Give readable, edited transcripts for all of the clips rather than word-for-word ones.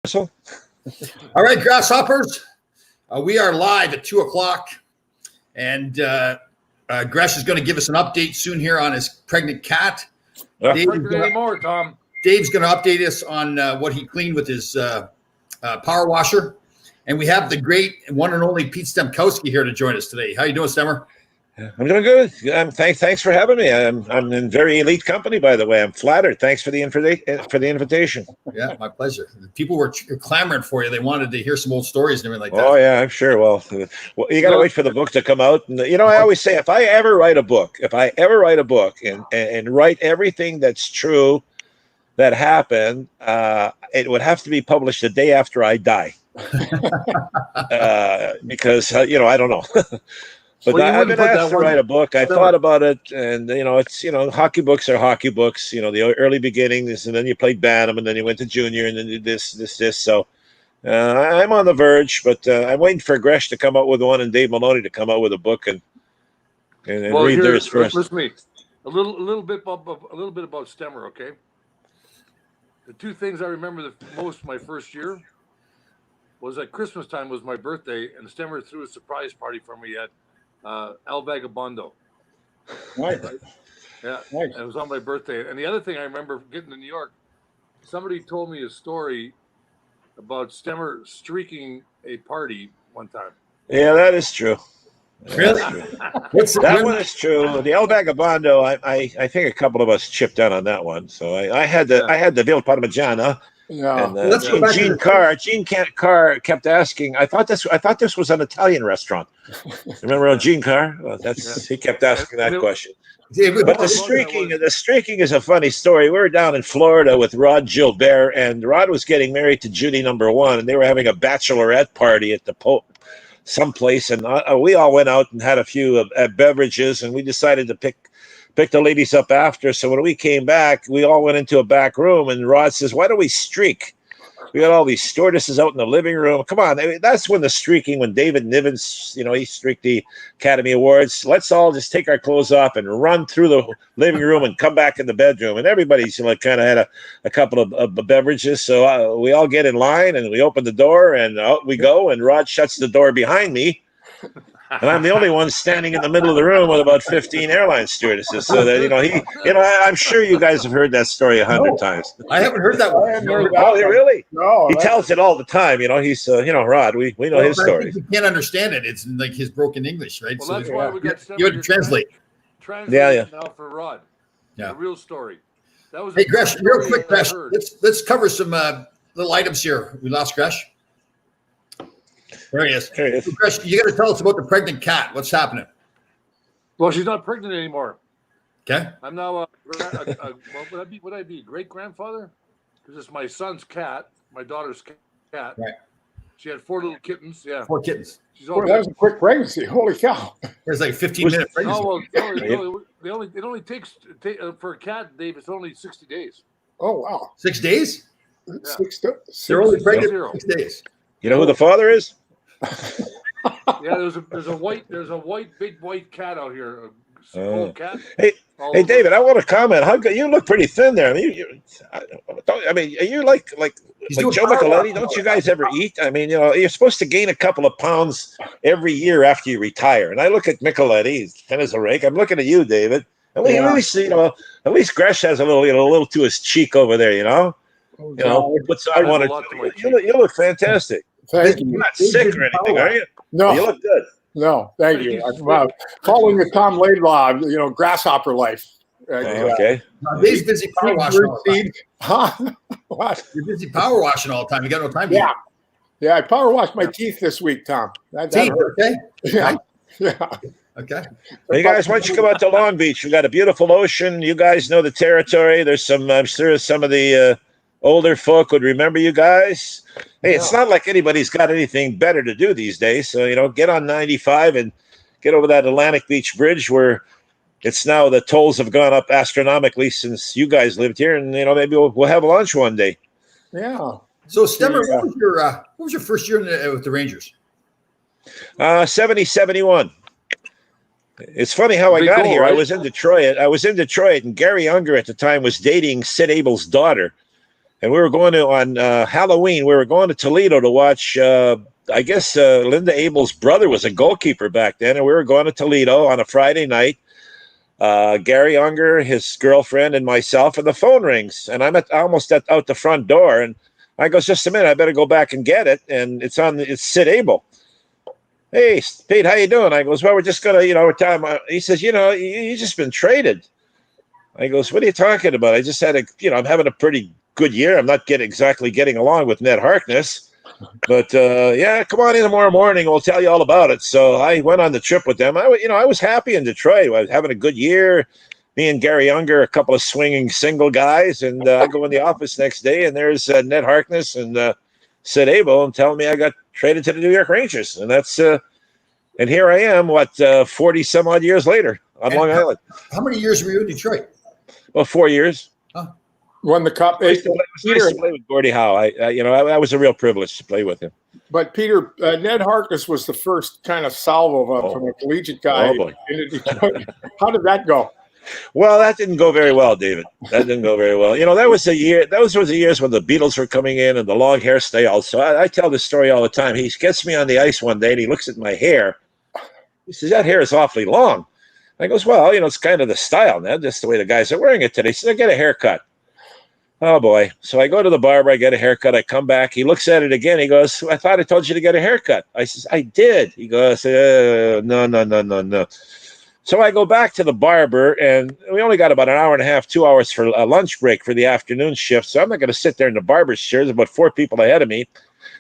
All right, Grasshoppers. We are live at 2:00, and Gresh is going to give us an update soon here on his pregnant cat. Pregnant anymore, Tom. Dave's going to update us on what he cleaned with his power washer. And we have the great one and only Pete Stemkowski here to join us today. How you doing, Stemmer? I'm doing good. Thanks for having me. I'm in very elite company, by the way. I'm flattered. Thanks for the invitation. Yeah, my pleasure. People were clamoring for you. They wanted to hear some old stories and everything like that. Oh yeah, I'm sure. Well, you got to wait for the book to come out. And I always say, if I ever write a book and write everything that's true that happened, it would have to be published the day after I die. Because I don't know. But I've been asked to write a book. I thought about it, and it's hockey books are hockey books. The early beginnings, and then you played Bantam, and then you went to junior, and then you this. So I'm on the verge, but I'm waiting for Gresh to come out with one, and Dave Maloney to come out with a book, and read theirs first. Listen to me, a little bit about Stemmer, okay? The two things I remember the most my first year was at Christmas time was my birthday, and Stemmer threw a surprise party for me at El Vagabondo. Right. Yeah, nice. It was on my birthday. And the other thing I remember getting to New York, somebody told me a story about Stemmer streaking a party one time. Yeah, that is true. Really? That one is true. The El Vagabondo, I think a couple of us chipped in on that one. So I had the Ville Parmigiana. Yeah, and Gene Carr kept asking. I thought this was an Italian restaurant. Remember Gene Carr? Well, he kept asking that question. But the streaking is a funny story. We were down in Florida with Rod Gilbert, and Rod was getting married to Judy number 1, and they were having a bachelorette party at the someplace, and we all went out and had a few beverages, and we decided to pick the ladies up after. So when we came back, we all went into a back room, and Rod says, "Why don't we streak? We got all these stewardesses out in the living room. Come on." That's when the streaking, when David Nivens, he streaked the Academy Awards. Let's all just take our clothes off and run through the living room and come back in the bedroom. And everybody's kind of had a couple of beverages. So we all get in line and we open the door and out we go. And Rod shuts the door behind me. And I'm the only one standing in the middle of the room with about 15 airline stewardesses. So that I'm sure you guys have heard that story 100 times. I haven't heard that one. Oh, really? No, he tells it all the time. He's Rod. We know his story. You can't understand it. It's like his broken English, right? Well, so that's why we got you had to translate. Translate now for Rod. Yeah, the real story. That was. Hey, Gresh, real quick, Gresh. Let's cover some little items here. We lost Gresh. There he is. Gresh, you got to tell us about the pregnant cat. What's happening? Well, she's not pregnant anymore. Okay. I'm now what would I be? Great grandfather? Because it's my son's cat, my daughter's cat. Right. She had 4 little kittens. Yeah. 4 kittens. She's all that was a quick pregnancy. Holy cow! There's like 15-minute pregnancy. It only takes for a cat, Dave. It's only 60 days. Oh wow! 6 days? Yeah. They're only pregnant for 6 days. You know who the father is? Yeah, there's a big white cat out here. Old cat. Hey, David, I want to comment. You look pretty thin there. I mean, are you like Joe Micheletti? Don't you guys ever eat? I mean, you're supposed to gain a couple of pounds every year after you retire. And I look at Micheletti, he's thin as a rake. I'm looking at you, David. And we really see, at least Gresh has a little to his cheek over there. Puts on one or two. You look fantastic. Thank you. You're not sick or anything, are you? No. You look good. No, thank you. Following the Tom Laidlaw, grasshopper life. Okay. Dave's busy power washing all the time. Huh? What? You're busy power washing all the time. You got no time. Yeah. I power washed my teeth this week, Tom. Teeth, okay? Yeah. Okay. Hey guys, why don't you come out to Long Beach? We got a beautiful ocean. You guys know the territory. There's I'm sure some of the older folk would remember you guys. Hey, it's not like anybody's got anything better to do these days. So, get on 95 and get over that Atlantic Beach Bridge where it's now the tolls have gone up astronomically since you guys lived here. And, maybe we'll have lunch one day. Yeah. So, Stemmer, what was your first year with the Rangers? 70-71. It's funny how I got here. Right? I was in Detroit, and Gary Unger at the time was dating Sid Abel's daughter. and we were going to on Halloween. We were going to Toledo to watch. I guess Linda Abel's brother was a goalkeeper back then, and we were going to Toledo on a Friday night. Gary Unger, his girlfriend, and myself, and the phone rings, and I'm almost out the front door, and I goes, just a minute, I better go back and get it, and it's Sid Abel. Hey, Pete, how you doing? I goes, well, we're just gonna, we're talking about. He says, you just been traded. I goes, what are you talking about? I just had I'm having a pretty good year. I'm not exactly getting along with Ned Harkness, but yeah, come on in tomorrow morning. We'll tell you all about it. So I went on the trip with them. I was happy in Detroit. I was having a good year. Me and Gary Unger, a couple of swinging single guys, and I go in the office next day, and there's Ned Harkness and Sid Abel, and telling me I got traded to the New York Rangers, and that's and here I am, 40 some odd years later on Long Island. How many years were you in Detroit? Well, 4 years. Huh. Won the cup. I used to play with Gordie Howe. That was a real privilege to play with him. But Peter, Ned Harkness was the first kind of salvo from a collegiate guy into Detroit. How did that go? Well, that didn't go very well, David. That didn't go very well. That was a year. Those were the years when the Beatles were coming in and the long hairstyles. So I tell this story all the time. He gets me on the ice one day and he looks at my hair. He says, "That hair is awfully long." I goes, "Well, it's kind of the style, Ned. That's the way the guys are wearing it today." He says, "I get a haircut." Oh boy! So I go to the barber. I get a haircut. I come back. He looks at it again. He goes, "I thought I told you to get a haircut." I says, "I did." He goes, No. So I go back to the barber, and we only got about an hour and a half, 2 hours for a lunch break for the afternoon shift. So I'm not going to sit there in the barber's chair. There's about 4 people ahead of me.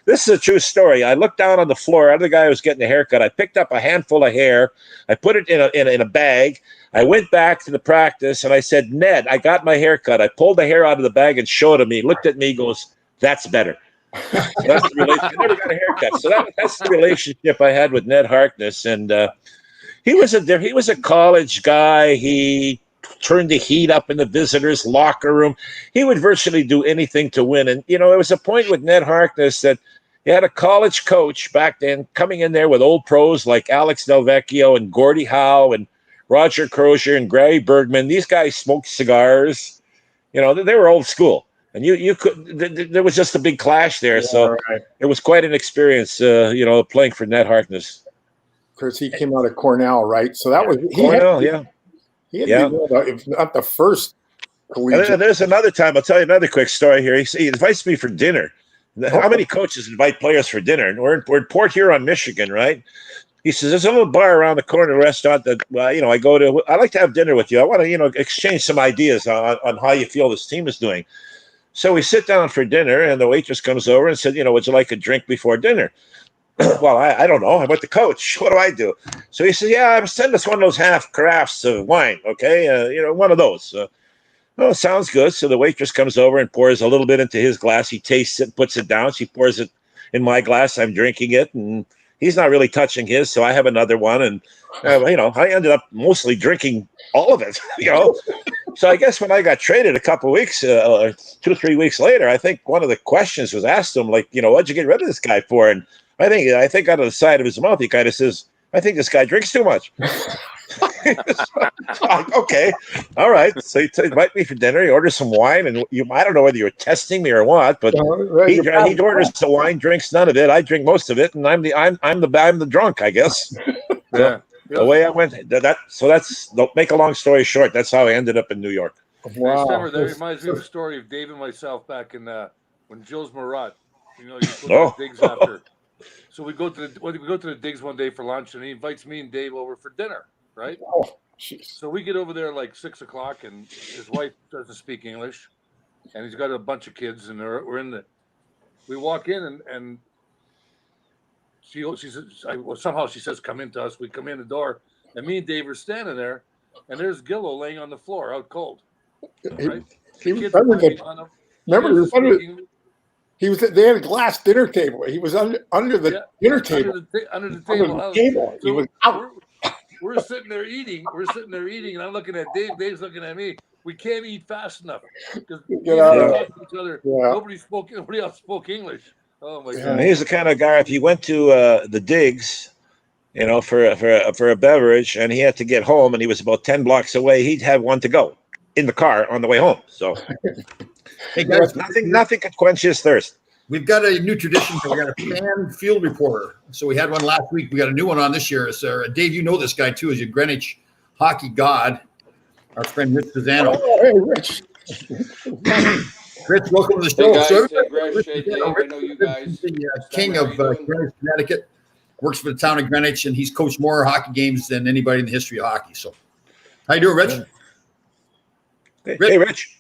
This is a true story. I looked down on the floor. Other guy was getting a haircut. I picked up a handful of hair. I put it in a bag. I went back to the practice, and I said, "Ned, I got my haircut." I pulled the hair out of the bag and showed him. He looked at me, goes, "That's better." So that's the relationship. I never got a haircut. So that's the relationship I had with Ned Harkness, and he was a college guy. He turned the heat up in the visitors' locker room. He would virtually do anything to win. And, it was a point with Ned Harkness that he had a college coach back then coming in there with old pros like Alex Delvecchio and Gordie Howe and Roger Crozier and Gary Bergman. These guys smoked cigars. They were old school. And there was just a big clash there. Yeah, so It was quite an experience, playing for Ned Harkness. Because he came out of Cornell, right? So that was Cornell, He had if not the first collegiate. And there's another time. I'll tell you another quick story here. He invites me for dinner. How many coaches invite players for dinner? And we're in Port Huron, Michigan, right? He says, "There's a little bar around the corner, restaurant that I go to. I like to have dinner with you. I want to exchange some ideas on how you feel this team is doing." So we sit down for dinner, and the waitress comes over and said, "Would you like a drink before dinner?" Well, I don't know. I'm with the coach. What do I do? So he says, "Yeah, send us one of those half carafes of wine, okay? One of those." Oh, sounds good. So the waitress comes over and pours a little bit into his glass. He tastes it, puts it down. She pours it in my glass. I'm drinking it, and he's not really touching his. So I have another one, and I ended up mostly drinking all of it. So I guess when I got traded a couple of weeks, 2 or 3 weeks later, I think one of the questions was asked him, like, "What'd you get rid of this guy for?" And I think out of the side of his mouth, he kind of says, "I think this guy drinks too much." Okay, all right. So he invite me for dinner. He orders some wine, and I don't know whether you were testing me or what, but he orders the wine, drinks none of it. I drink most of it, and I'm the drunk, I guess. Yeah. The way I went. Don't make a long story short. That's how I ended up in New York. Wow. That reminds me of a story of Dave and myself back in when Jules Marat. You go to the digs after. So we go to the digs one day for lunch, and he invites me and Dave over for dinner, right? Oh, jeez. So we get over there like 6:00, and his wife doesn't speak English, and he's got a bunch of kids, and we walk in, and she says, somehow she says, "Come in to us." We come in the door, and me and Dave are standing there, and there's Gillo laying on the floor, out cold. Right? He was under they had a glass dinner table. He was under the dinner table. Under the table. So he was out. We're sitting there eating. And I'm looking at Dave. Dave's looking at me. We can't eat fast enough because each other. Nobody else spoke English. Oh my God! He's the kind of guy. If he went to the digs, for a beverage, and he had to get home, and he was about 10 blocks away, he'd have one to go. in the car on the way home. So Hey guys, nothing could quench his thirst. we've got a new tradition. We got a fan field reporter. So we had one last week. We got a new one on this year. It's, Dave, you know this guy too, as a Greenwich hockey god, our friend Rich Pisano. Oh, hey, Rich. Rich, welcome to the show. Hey guys, So Gresh, hey Dave, I know you guys. the king of Greenwich, Connecticut, works for the town of Greenwich, and he's coached more hockey games than anybody in the history of hockey. So, how you doing, Rich? Hey, Rich.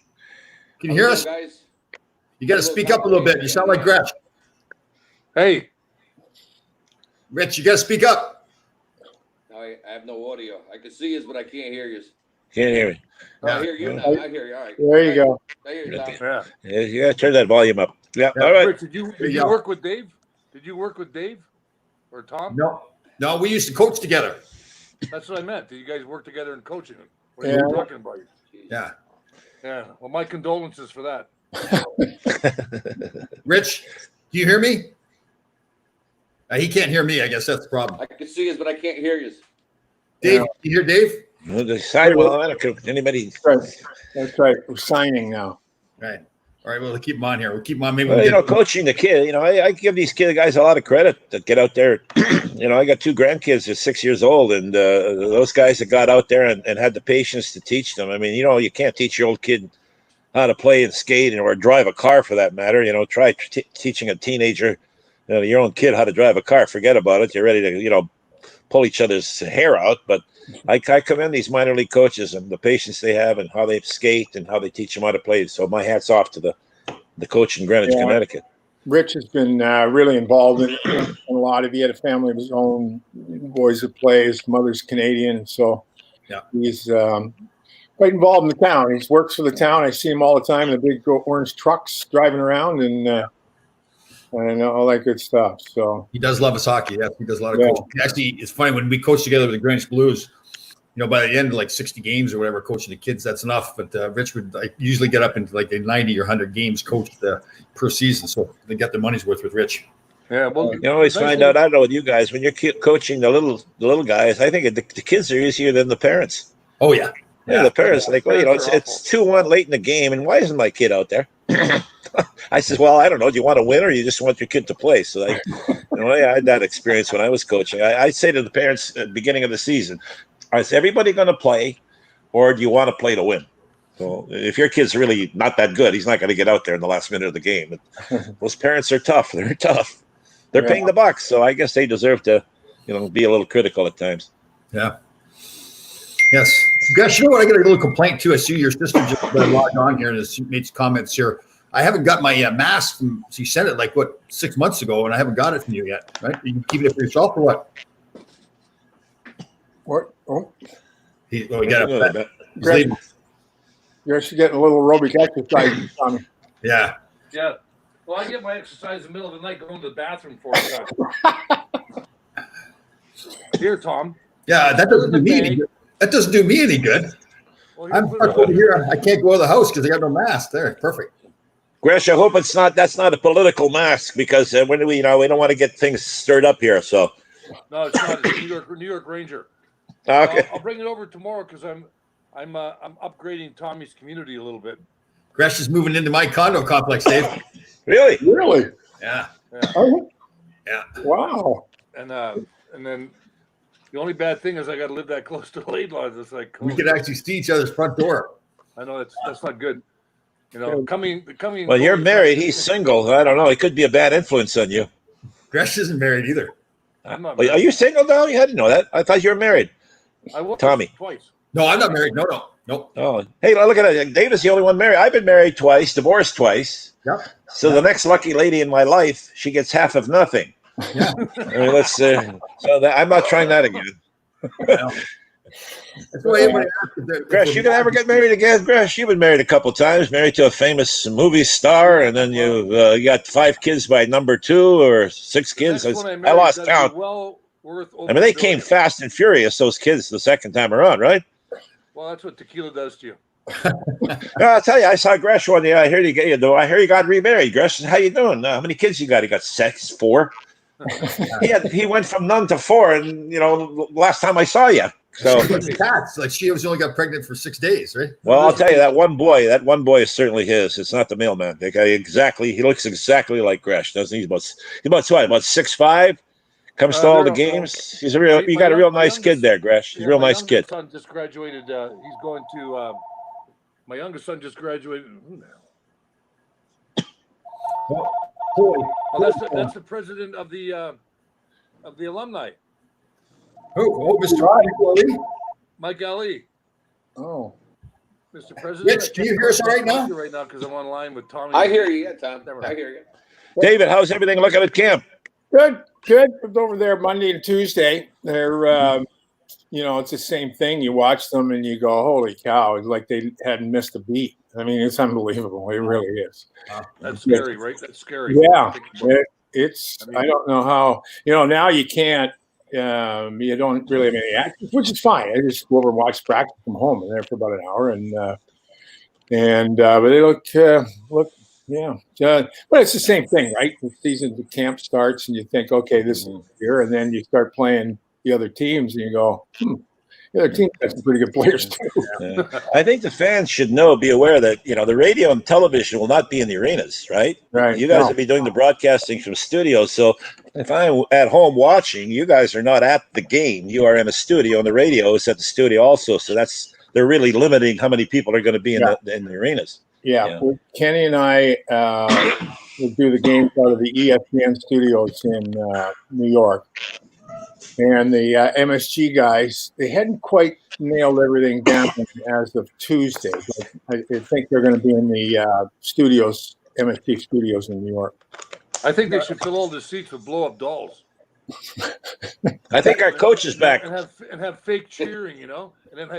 Can you hear us? Guys? You got to speak up a little bit. You sound like Gresh. Hey, Rich, you got to speak up. I have no audio. I can see you, but I can't hear you. Can't hear me. I hear you now. I hear you. All right. There you go. I hear you now. yeah. Yeah, you gotta turn that volume up. Yeah. Yeah. All right. Rich, did you work with Dave? Did you work with Dave or Tom? No, we used to coach together. That's what I meant. Did you guys work together in coaching? What are Yeah. you talking about? Yeah. Yeah. Well, my condolences for that. Rich, do you hear me? He can't hear me. I guess that's the problem. I can see you, but I can't hear you. Dave, you hear Dave? Well, decide, well, I don't care. Anybody. That's right. We're signing now. Right. All right. Well, we'll keep him on here. We'll keep him on. Maybe Well, we'll you know, get coaching the kid, I give these guys a lot of credit that get out there. I got 2 grandkids that are 6 years old, and those guys that got out there and had the patience to teach them. I mean, you can't teach your old kid how to play and skate or drive a car for that matter. Try teaching a teenager, your own kid how to drive a car. Forget about it. You're ready to, pull each other's hair out. But I commend these minor league coaches and the patience they have and how they skate and how they teach them how to play. So my hat's off to the coach in Greenwich, Connecticut. Rich has been really involved in a lot of. He had a family of his own, boys that play. His mother's Canadian, so Yeah. he's quite involved in the town. He works for the town. I see him all the time in the big orange trucks driving around and all that good stuff. So He does love his hockey. Yes, he does a lot of Yeah. coaching. Actually, it's funny when we coach together with the Greenwich Blues. By the end of like 60 games or whatever, coaching the kids, that's enough. But Rich would usually get up into like 90 or 100 games coached per season, so they get their money's worth with Rich. Yeah. Well, You always find out. I don't know with you guys when you're coaching the little guys. I think the kids are easier than the parents. Oh yeah, Yeah, the parents are like, well, Parents are it's 2-1 late in the game, and why isn't my kid out there? I says, well, I don't know. Do you want to win, or you just want your kid to play? So I had that experience when I was coaching. I say to the parents at the beginning of the season, is everybody going to play, or do you want to play to win? So if your kid's really not that good, he's not going to get out there in the last minute of the game. But those parents are tough. They're tough. They're paying the bucks, so I guess they deserve to, be a little critical at times. yeah. Yes. Gosh, what? I got a little complaint too. I see your sister just logged on here and has made some comments here. I haven't got my mask from. She sent it 6 months ago, and I haven't got it from you yet. Right? You keeping it for yourself or what? what? Oh, We got it. Greg, you're actually getting a little aerobic exercise, Tommy. Yeah. yeah. Well, I get my exercise in the middle of the night going to the bathroom 4 times. Here, Tom. Yeah. That doesn't do me any good. That doesn't do me any good. Well, I'm stuck over here. I can't go out of the house because I got no mask. There, perfect. Gresh, I hope that's not a political mask because when we don't want to get things stirred up here. So No, it's not. It's New York Ranger. okay. I'll bring it over tomorrow because I'm upgrading Tommy's community a little bit. Gresh is moving into my condo complex, Dave. Really? Really? Yeah. Oh, Yeah. wow. And then the only bad thing is I got to live that close to the lane lines. It's like We could actually see each other's front door. I know that's not good. Coming. Well, you're married. He's single. I don't know. He could be a bad influence on you. Gresh isn't married either. I'm not Are married. you single now? You hadn't know that. I thought you were married. I was Tommy? twice. No, I'm not married. No. Oh, hey, look at that. David's the only one married. I've been married twice, divorced twice. Yep. So the next lucky lady in my life, she gets half of nothing. Yeah. I mean, I'm not trying that again. Well, that's why everybody asks if Gresh, you can ever get married again? Gresh, you've been married a couple times, married to a famous movie star, and then you got 5 kids by number 2 or 6 kids. The next one I married, lost that'd count. be well worth I mean, they came overdoing it. fast and furious, those kids, the second time around, right? Well, that's what tequila does to you. I'll tell you, I saw Gresh one day. I hear you got remarried. Gresh, how you doing? How many kids you got? He got 4. He went from none to 4, and last time I saw you. So, cats, like she was only got pregnant for 6 days, right? well, I'll tell you that one boy is certainly his. It's not the mailman. The guy he looks exactly like Gresh, doesn't he? He's about 6'5". Comes to all the games. He's you got a real nice kid there, Gresh. He's a real nice kid. My son just graduated. He's going to. My youngest son just graduated. Who now? That's the president of the alumni. Mr. Ali. Mike Ali. Oh, Mr. President. Rich, can you hear us right now? Right now, because I'm online with Tommy. I hear you, Tom. I hear you. David, how's everything looking at camp? good. I was over there Monday and Tuesday. They're, it's the same thing. You watch them and you go, "Holy cow!" It's like they hadn't missed a beat. I mean, it's unbelievable. It really is. That's scary, right? That's scary. Yeah, it's. I don't know how. Now you can't. You don't really have any access, which is fine. I just go over and watch practice from home. I'm there for about an hour, but they look. Yeah, but it's the same thing, right? The camp starts, and you think, okay, this is here, and then you start playing the other teams, and you go, the other team has some pretty good players too. Yeah. I think the fans should be aware that the radio and television will not be in the arenas, right? Right. You guys will be doing the broadcasting from studios. So if I'm at home watching, you guys are not at the game. You are in a studio, and the radio is at the studio also. So they're really limiting how many people are going to be in the arenas. Yeah. Well, Kenny and I will do the games out of the ESPN studios in New York. And the MSG guys, they hadn't quite nailed everything down as of Tuesday. But I think they're going to be in the studios, MSG studios in New York. I think they should fill all the seats with blow-up dolls. I think our coach is back. And have fake cheering, and then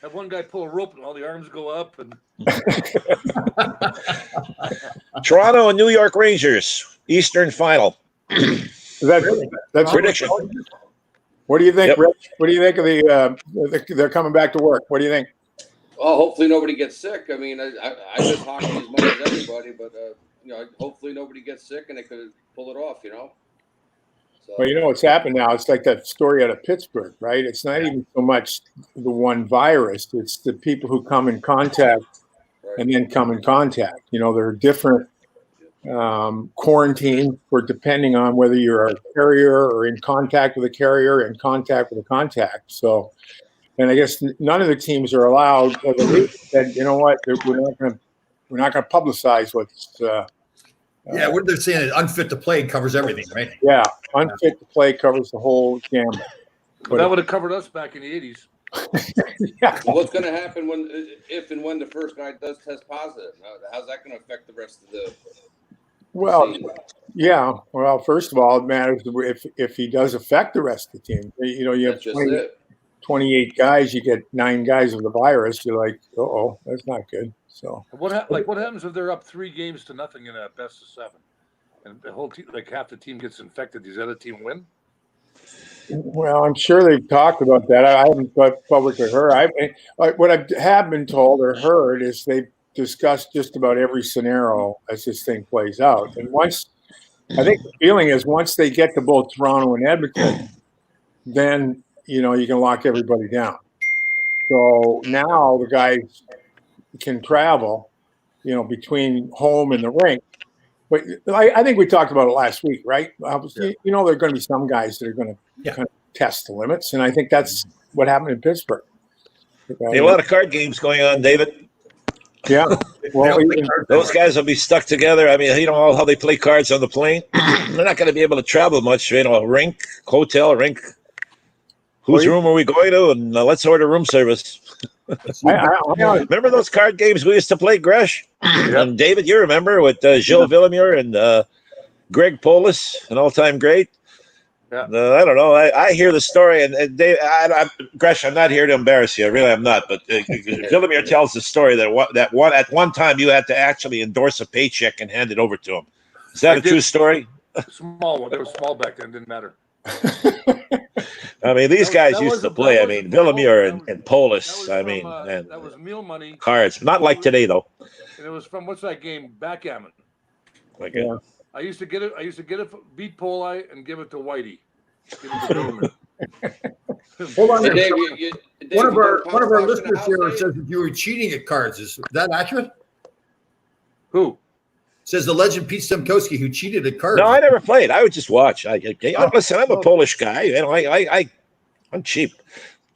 have one guy pull a rope and all the arms go up. And Toronto and New York Rangers, Eastern Final. That's prediction. What do you think, Yep. Rich? What do you think of they're coming back to work? What do you think? Well, hopefully nobody gets sick. I mean, I miss hockey as much as everybody, but hopefully nobody gets sick and they could pull it off. So, Well, what's happened now. It's like that story out of Pittsburgh, right? It's not even so much the one virus; it's the people who come in contact and then come in contact. There are different quarantine for depending on whether you're a carrier or in contact with a carrier, in contact with a contact. So, and I guess none of the teams are allowed. They said, you know what, we're not going to publicize what's. What they're saying is unfit to play covers everything, right? Yeah, unfit to play covers the whole gamut. Well, that would have covered us back in the 80s. Yeah. What's going to happen if and when the first guy does test positive? How's that going to affect the rest of the? Well, yeah. Well, first of all, it matters if he does affect the rest of the team. You have 28 guys, you get 9 guys with the virus. You're like, that's not good. So what happens if they're up 3-0 in a best of 7, and the whole team, like half the team gets infected? Does the other team win? Well, I'm sure they've talked about that. I haven't publicly heard. What I have been told or heard is they've discussed just about every scenario as this thing plays out. And I think the feeling is once they get to both Toronto and Edmonton, then you can lock everybody down. So now the guys can travel, between home and the rink. But I think we talked about it last week, right? There are going to be some guys that are going to kind of test the limits, and I think that's what happened in Pittsburgh. A lot of card games going on, David. Yeah. Well, those guys will be stuck together. I mean, how they play cards on the plane. They're not going to be able to travel much. Rink, hotel, rink. Whose room are we going to? And let's order room service. Remember those card games we used to play, Gresh? Yeah. And David, you remember with Gilles Villemure and Greg Polis, an all-time great? Yeah. I don't know. I hear the story, and Dave, Gresh, I'm not here to embarrass you. I really am not. But Villemure tells the story that at one time you had to actually endorse a paycheck and hand it over to him. Is that a true story? Small one. They were small back then. Didn't matter. I mean, these guys used to play. I mean, Villemure and Polis. And that was meal money. Cards, not like today though. And it was from what's that game? Backgammon. Like yeah. I used to get it. Beat Poli and give it to Whitey. Give it to Hold on. Hey, there. Dave, Dave, One of you our done power washing the listeners house, here Dave? says that you were cheating at cards. Is that accurate? Who? Says the legend Pete Stemkowski, who cheated at cards. No, I never played. I would just watch. Listen, I'm a Polish guy. You know, I'm cheap.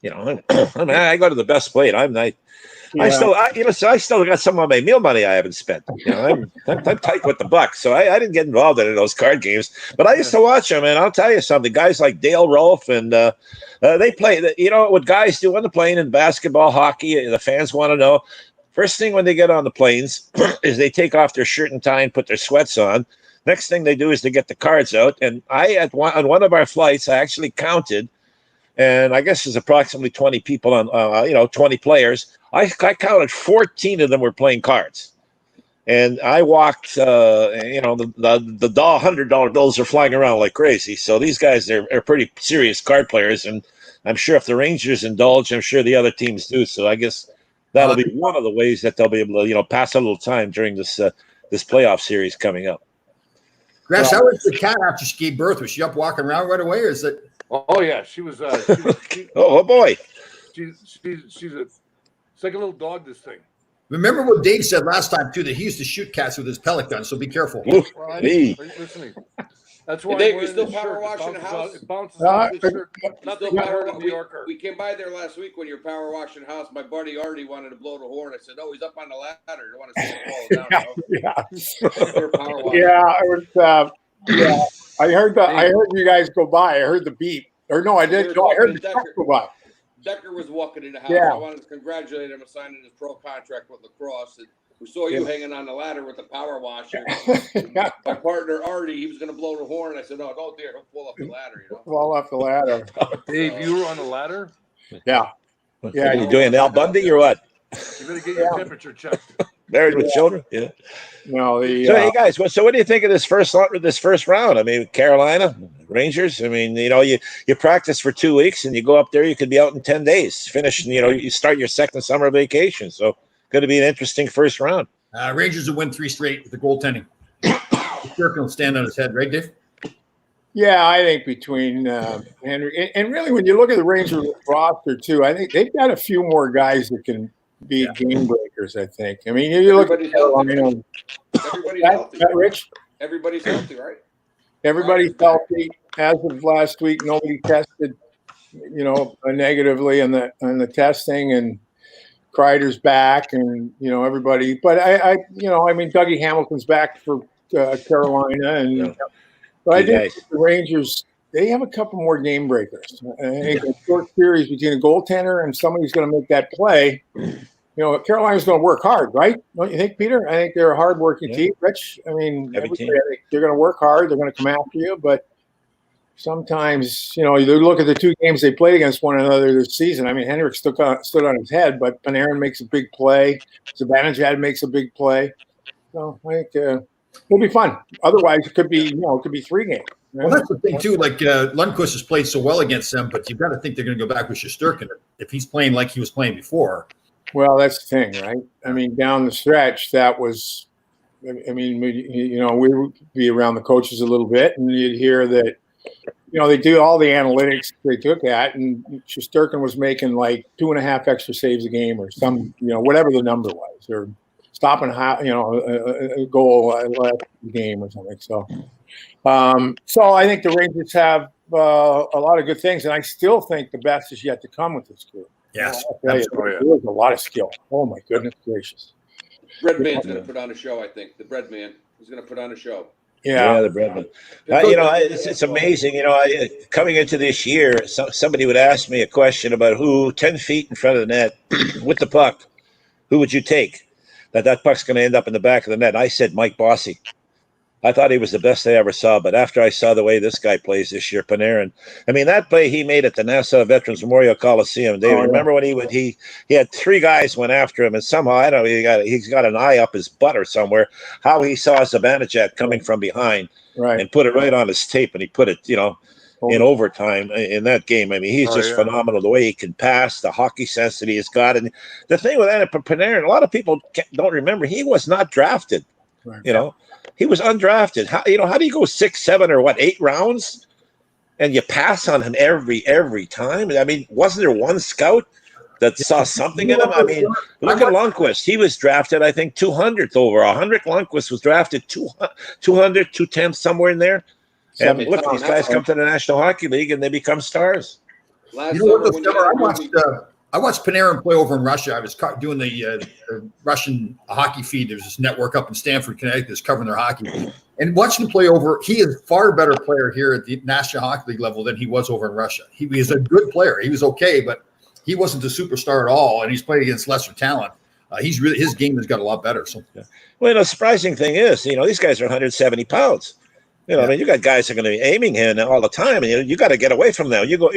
You know, I go to the best plate. I still got some of my meal money I haven't spent. You know, I'm tight with the buck, so I didn't get involved in those card games. But I used to watch them, and I'll tell you something. Guys like Dale Rolfe and they play. You know what guys do when they're playing in basketball, hockey? The fans want to know. First thing when they get on the planes is they take off their shirt and tie and put their sweats on. Next thing they do is they get the cards out. And on one of our flights, I actually counted, and I guess there's approximately 20 people on, 20 players. I counted 14 of them were playing cards. And I walked, the $100 bills are flying around like crazy. So these guys are pretty serious card players. And I'm sure if the Rangers indulge, I'm sure the other teams do. So I guess that'll be one of the ways that they'll be able to, pass a little time during this playoff series coming up. Grass, how was the cat after she gave birth? Was she up walking around right away, or is it? Oh yeah, she was. Oh boy, she's it's like a little dog. This thing. Remember what Dave said last time too, that he used to shoot cats with his pellet gun. So be careful. Well, are you listening? That's why. Dave, you still power washing the house? It bounces off the shirt. Not Still the power power. New Yorker. We came by there last week when you're power washing the house. My buddy already wanted to blow the horn. I said, "Oh, he's up on the ladder. You want to see him fall down?" You're power washing. I was. I heard you guys go by. I heard the beep. Or no, I didn't. No, I heard the truck go by. Decker was walking in the house. Yeah. I wanted to congratulate him on signing his pro contract with lacrosse. And we saw you hanging on the ladder with the power washer. My partner Artie, he was going to blow the horn. I said, "No, don't dare! Don't fall off the ladder." Fall off the ladder. Dave, you were on the ladder. Yeah. Are you doing Al Bundy or what? You better get your temperature checked. Married with children. Yeah. No. Hey guys, so what do you think of this first round? I mean, Carolina Rangers. I mean, you practice for 2 weeks and you go up there. You could be out in 10 days. Finish. You start your second summer vacation. So going to be an interesting first round. Rangers will win 3 straight with the goaltending. Kirk will stand on his head, right, Dave? Yeah, I think between Henry and really, when you look at the Rangers roster too, I think they've got a few more guys that can be game breakers. I think. I mean, you look at Everybody's healthy. Rich. Everybody's healthy, right? Everybody's healthy. As of last week, nobody tested, negatively on the testing, and Kreider's back, and everybody. But I mean, Dougie Hamilton's back for Carolina, and but I think the Rangers, they have a couple more game breakers. I think a short series between a goaltender and somebody who's going to make that play. Carolina's going to work hard, right? Don't you think, Peter? I think they're a hard-working team. Rich, I mean, I think they're going to work hard. They're going to come after you, but sometimes, you look at the 2 games they played against one another this season. I mean, Henrik stood on his head, but Panarin makes a big play. Zibanejad makes a big play. So I think it'll be fun. Otherwise, it could be 3 games. Well, that's the thing too. Like Lundqvist has played so well against them, but you've got to think they're going to go back with Shesterkin if he's playing like he was playing before. Well, that's the thing, right? I mean, down the stretch, that was. I mean, we would be around the coaches a little bit, and you'd hear that. They do all the analytics they took at, and Shesterkin was making like 2.5 extra saves a game, or some, whatever the number was, or stopping a goal last game or something. So, so I think the Rangers have a lot of good things, and I still think the best is yet to come with this group. Yes, there's a lot of skill. Oh my goodness gracious! Bread Man's going to put on a show. I think the Bread Man is going to put on a show. Yeah, the Breadman. It's amazing. Coming into this year, somebody would ask me a question about who 10 feet in front of the net with the puck, who would you take? That puck's going to end up in the back of the net. I said Mike Bossy. I thought he was the best I ever saw, but after I saw the way this guy plays this year, Panarin, I mean, that play he made at the Nassau Veterans Memorial Coliseum, David, remember when he had 3 guys went after him, and somehow, I don't know, he's got an eye up his butt or somewhere, how he saw Zibanejad coming from behind and put it right on his tape, and he put it, in overtime in that game. I mean, he's phenomenal, the way he can pass, the hockey sense that he has got. And the thing with that, Panarin, a lot of people don't remember, he was not drafted, He was undrafted. How do you go 6, 7, or 8 rounds? and you pass on him every time. I mean, wasn't there one scout that saw something in him? I mean, look at Lundqvist. He was drafted, I think, 200th over. Henrik Lundqvist was drafted 200, 210, somewhere in there. And look, these guys come to the National Hockey League and they become stars. Last You know what, summer, I watched Panarin play over in Russia. I was doing the Russian hockey feed. There's this network up in Stamford, Connecticut that's covering their hockey. And watching him play over, he is a far better player here at the National Hockey League level than he was over in Russia. He is a good player. He was okay, but he wasn't a superstar at all, and he's played against lesser talent. His game has got a lot better. So, well, the surprising thing is, these guys are 170 pounds. I mean, you got guys that are going to be aiming him all the time, and you got to get away from them. You go,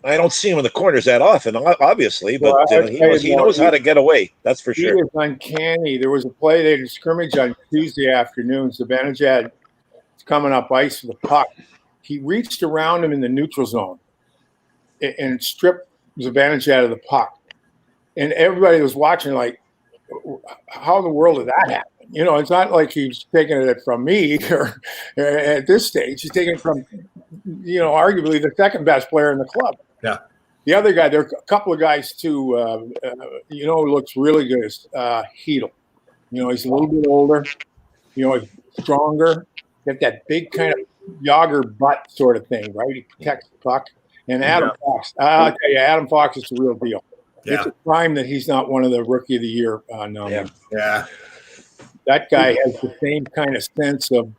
I don't see him in the corners that often, obviously, but he knows how to get away. That's for sure. He was uncanny. There was a play they had a scrimmage on Tuesday afternoon. Zibanejad is coming up ice for the puck. He reached around him in the neutral zone and stripped Zibanejad of the puck, and everybody was watching like, how in the world did that happen? It's not like he's taking it from me or at this stage. He's taking it from, arguably the second best player in the club. Yeah. The other guy, there are a couple of guys too, who looks really good is Hedl. He's a little bit older, he's stronger, got that big kind of Yager butt sort of thing, right? He protects the puck. And Adam Fox, I'll tell you, Adam Fox is the real deal. Yeah. It's a crime that he's not one of the Rookie of the Year nominees. Yeah. That guy has the same kind of sense of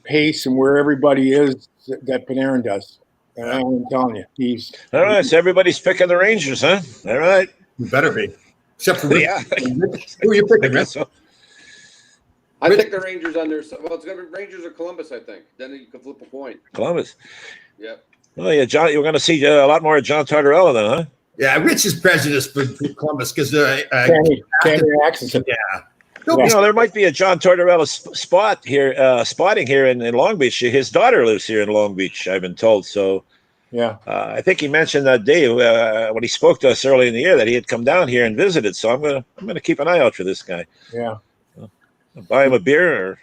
pace and where everybody is that Panarin does. And I'm telling you, he's all right. So everybody's picking the Rangers, huh? All right, you better be. Except for yeah. Who are you picking, Rich? I think the Rangers under. Well, it's going to be Rangers or Columbus. I think. Then you can flip a coin. Columbus. Yep. Oh yeah, John. You're going to see a lot more of John Tortorella then, huh? Yeah, Rich is prejudiced for Columbus because Kenny Atkinson. Yeah. There might be a John Tortorella spotting here in Long Beach. His daughter lives here in Long Beach, I've been told. So, yeah, I think he mentioned that day when he spoke to us early in the year that he had come down here and visited. So I'm gonna keep an eye out for this guy. Yeah, buy him a beer, or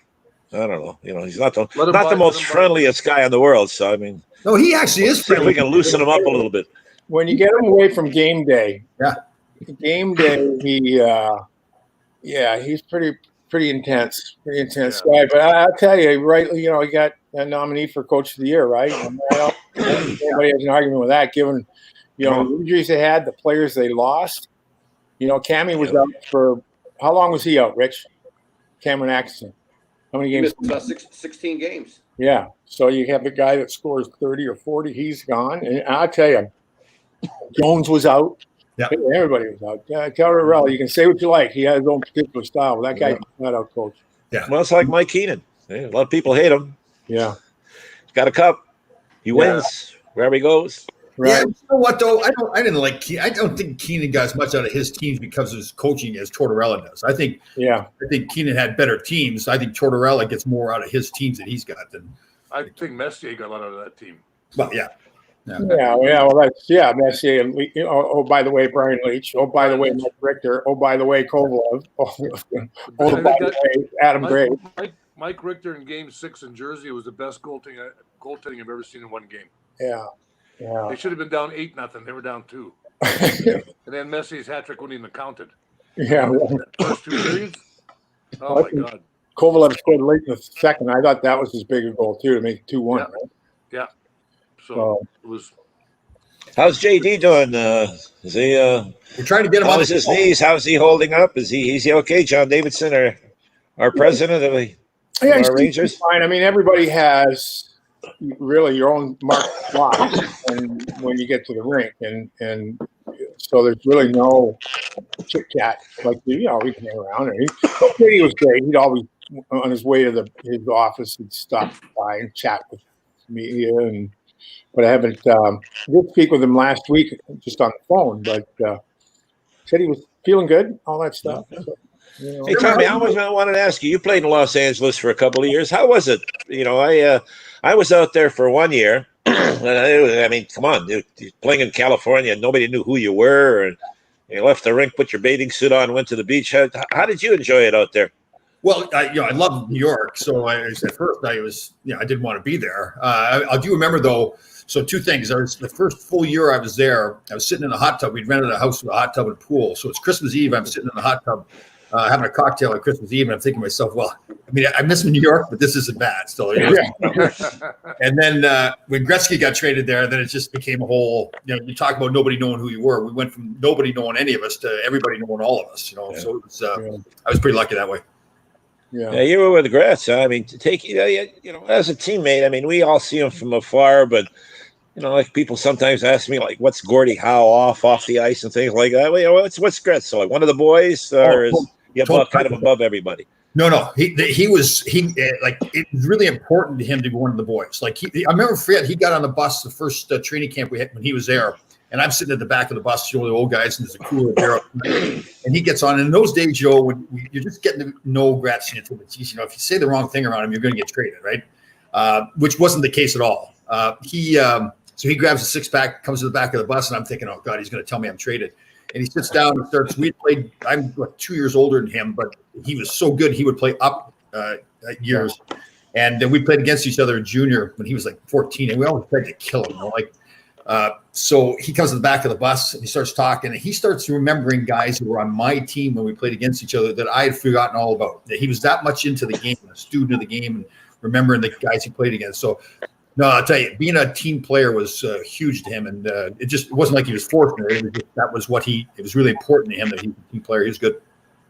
I don't know. He's not the most friendliest guy in the world. So I mean, no, he actually is friendly. We can loosen him up a little bit. When you get him away from game day, he's pretty intense guy. But I'll tell you, right? He got a nominee for Coach of the Year, right? And I don't think anybody has an argument with that, given the injuries they had, the players they lost. Cammy was out for how long was he out, Rich? Cameron Atkinson. How many games? He missed about 16 games. Yeah. So you have the guy that scores 30 or 40. He's gone, and I'll tell you, Jones was out. Yeah, everybody was out. Tortorella, you can say what you like. He has his own particular style. But that guy's not out coach. Yeah. Well, it's like Mike Keenan. A lot of people hate him. Yeah. He's got a cup. He wins wherever he goes. Right. Yeah, you know what though? I didn't like Keenan. I don't think Keenan got as much out of his teams because of his coaching as Tortorella does. I think Keenan had better teams. I think Tortorella gets more out of his teams that he's got than I think Messier got a lot out of that team. Well, yeah. Messier. Oh, by the way, Brian Leach. Oh, by the way, Mike Richter. Oh, by the way, Kovalev. By the way, Adam Gray. Mike Richter in Game 6 in Jersey was the best goaltending I've ever seen in one game. Yeah. They should have been down 8-0. They were down 2. And then Messier's hat trick wouldn't even count it. Yeah. First 2 periods. Oh my God. Kovalev scored late in the second. I thought that was his bigger goal too, to make 2-1. Yeah. Right? Yeah. So it was. How's JD doing? Is he? We're trying to get him on his knees. How's he holding up? Is he okay? John Davidson, our president of our Rangers. Fine. I mean, everybody has really your own marked spot when you get to the rink, and so there's really no chit chat like we can hang around. And he was great. He'd always on his way to his office, he'd stop by and chat with media but I haven't did speak with him last week just on the phone, but said he was feeling good, all that stuff. So, Hey, Tommy, I wanted to ask you, you played in Los Angeles for a couple of years. How was it? I was out there for 1 year. I mean, come on, dude, playing in California, nobody knew who you were, and you left the rink, put your bathing suit on, went to the beach. How did you enjoy it out there? Well, I love New York, so at first I didn't want to be there. I do remember though. So two things. The first full year I was there, I was sitting in a hot tub. We'd rented a house with a hot tub and pool. So it's Christmas Eve. I'm sitting in the hot tub, having a cocktail at Christmas Eve, and I'm thinking to myself, well, I mean, I miss New York, but this isn't bad still. And then when Gretzky got traded there, then it just became a whole. You talk about nobody knowing who you were. We went from nobody knowing any of us to everybody knowing all of us. So it was, I was pretty lucky that way. Yeah, you were with Gretz. I mean, to take as a teammate. I mean, we all see him from afar, but like people sometimes ask me, like, what's Gordie Howe off the ice and things like that. Well, what's Gretz? So, like, one of the boys, or is he kind of above everybody? No. He was it was really important to him to be one of the boys. Like I remember he got on the bus the first training camp we had when he was there. And I'm sitting at the back of the bus, the old guys, and there's a cooler there. And he gets on. And in those days, when you're just getting to know Gretz, if you say the wrong thing around him, you're going to get traded, right? Which wasn't the case at all. So he grabs a six-pack, comes to the back of the bus, and I'm thinking, oh, God, he's going to tell me I'm traded. And he sits down and starts. I'm 2 years older than him, but he was so good, he would play up years. And then we played against each other in junior when he was like 14, and we always tried to kill him. So he comes to the back of the bus and he starts talking, and he starts remembering guys who were on my team when we played against each other that I had forgotten all about. That he was that much into the game, a student of the game, and remembering the guys he played against. So, no, I'll tell you, being a team player was huge to him, and it wasn't like he was fortunate. It was really important to him that he was a team player. He was good.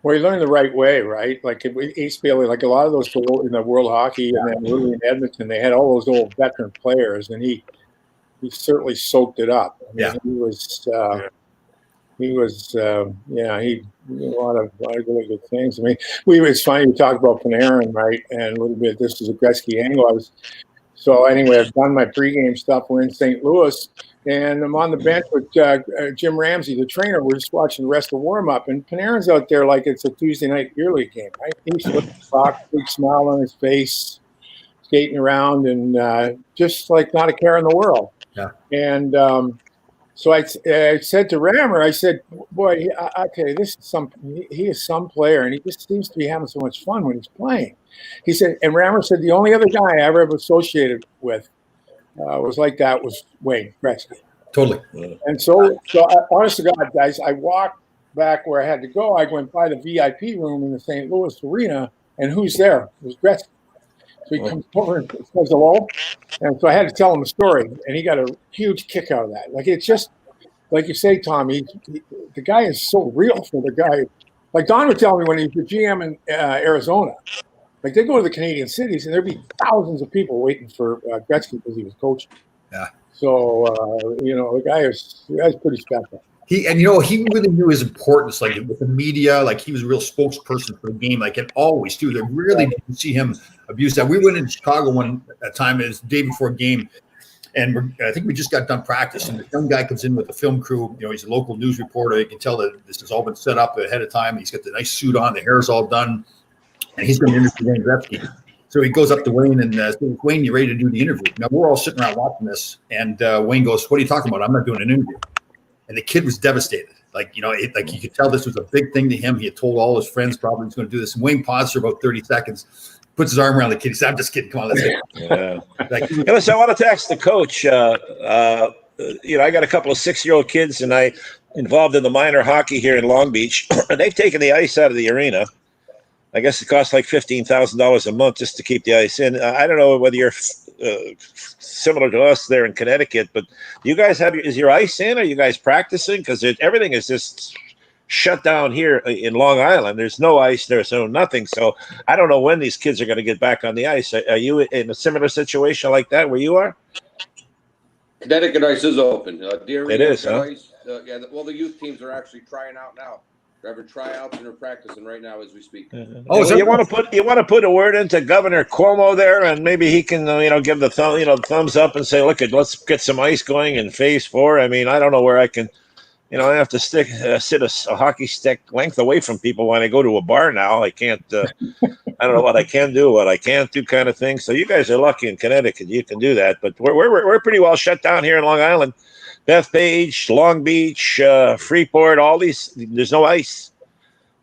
Well, he learned the right way, right? Like East Bailey, like a lot of those in the World Hockey, and then Lily in Edmonton, they had all those old veteran players, and he certainly soaked it up. I mean, he did a lot of really good things. I mean, it's funny you talk about Panarin, right? And a little bit, this is a Gretzky angle. So anyway, I've done my pregame stuff. We're in St. Louis, and I'm on the bench with Jim Ramsey, the trainer. We're just watching the rest of the warm-up, and Panarin's out there like it's a Tuesday night beer league game, right? He's with the sock, big smile on his face, skating around, and just like not a care in the world. Yeah. And so I said to Rammer, I said, boy, I tell you, he is some player, and he just seems to be having so much fun when he's playing. He said, and Rammer said, the only other guy I ever associated with was like that was Wayne Gretzky. Totally. And so honest to God, guys, I walked back where I had to go. I went by the VIP room in the St. Louis Arena, and who's there? It was Gretzky. So he comes over and says hello. And so I had to tell him a story, and he got a huge kick out of that. Like, it's just, like you say, Tom, the guy is so real for the guy. Like Don would tell me when he was the GM in Arizona, like they go to the Canadian cities, and there'd be thousands of people waiting for Gretzky because he was coaching. Yeah. So, the guy's pretty special. He really knew his importance, like with the media, like he was a real spokesperson for the game, like it always do. They really didn't see him abuse that. We went in Chicago one time, it was the day before a game, and I think we just got done practice, and the young guy comes in with the film crew. He's a local news reporter. You can tell that this has all been set up ahead of time. He's got the nice suit on, the hair's all done, and he's going to interview Wayne Gretzky. So he goes up to Wayne and says, Wayne, you ready to do the interview? Now we're all sitting around watching this, and Wayne goes, what are you talking about? I'm not doing an interview. And the kid was devastated. Like you could tell this was a big thing to him. He had told all his friends probably he was going to do this. And Wayne paused for about 30 seconds, puts his arm around the kid. He said, I'm just kidding. Come on, let's go. Yeah. So I want to ask the coach. I got a couple of 6-year-old kids, and I involved in the minor hockey here in Long Beach. They've taken the ice out of the arena. I guess it costs like $15,000 a month just to keep the ice in. I don't know whether you're similar to us there in Connecticut, but you guys is your ice in? Are you guys practicing? Because everything is just shut down here in Long Island. There's no ice, there's nothing. So I don't know when these kids are going to get back on the ice. Are you in a similar situation like that where you are? Connecticut ice is open. It is, huh? Ice, the youth teams are actually trying out now. They're having tryouts and they're practicing right now as we speak. So you want to put a word into Governor Cuomo there, and maybe he can give the thumbs up and say, look, let's get some ice going in Phase 4. I mean, I don't know where I can, I have to sit a hockey stick length away from people when I go to a bar now. I can't. I don't know what I can do, what I can't do, kind of thing. So you guys are lucky in Connecticut, you can do that. But we're pretty well shut down here in Long Island. Bethpage, Long Beach, Freeport, all these, there's no ice.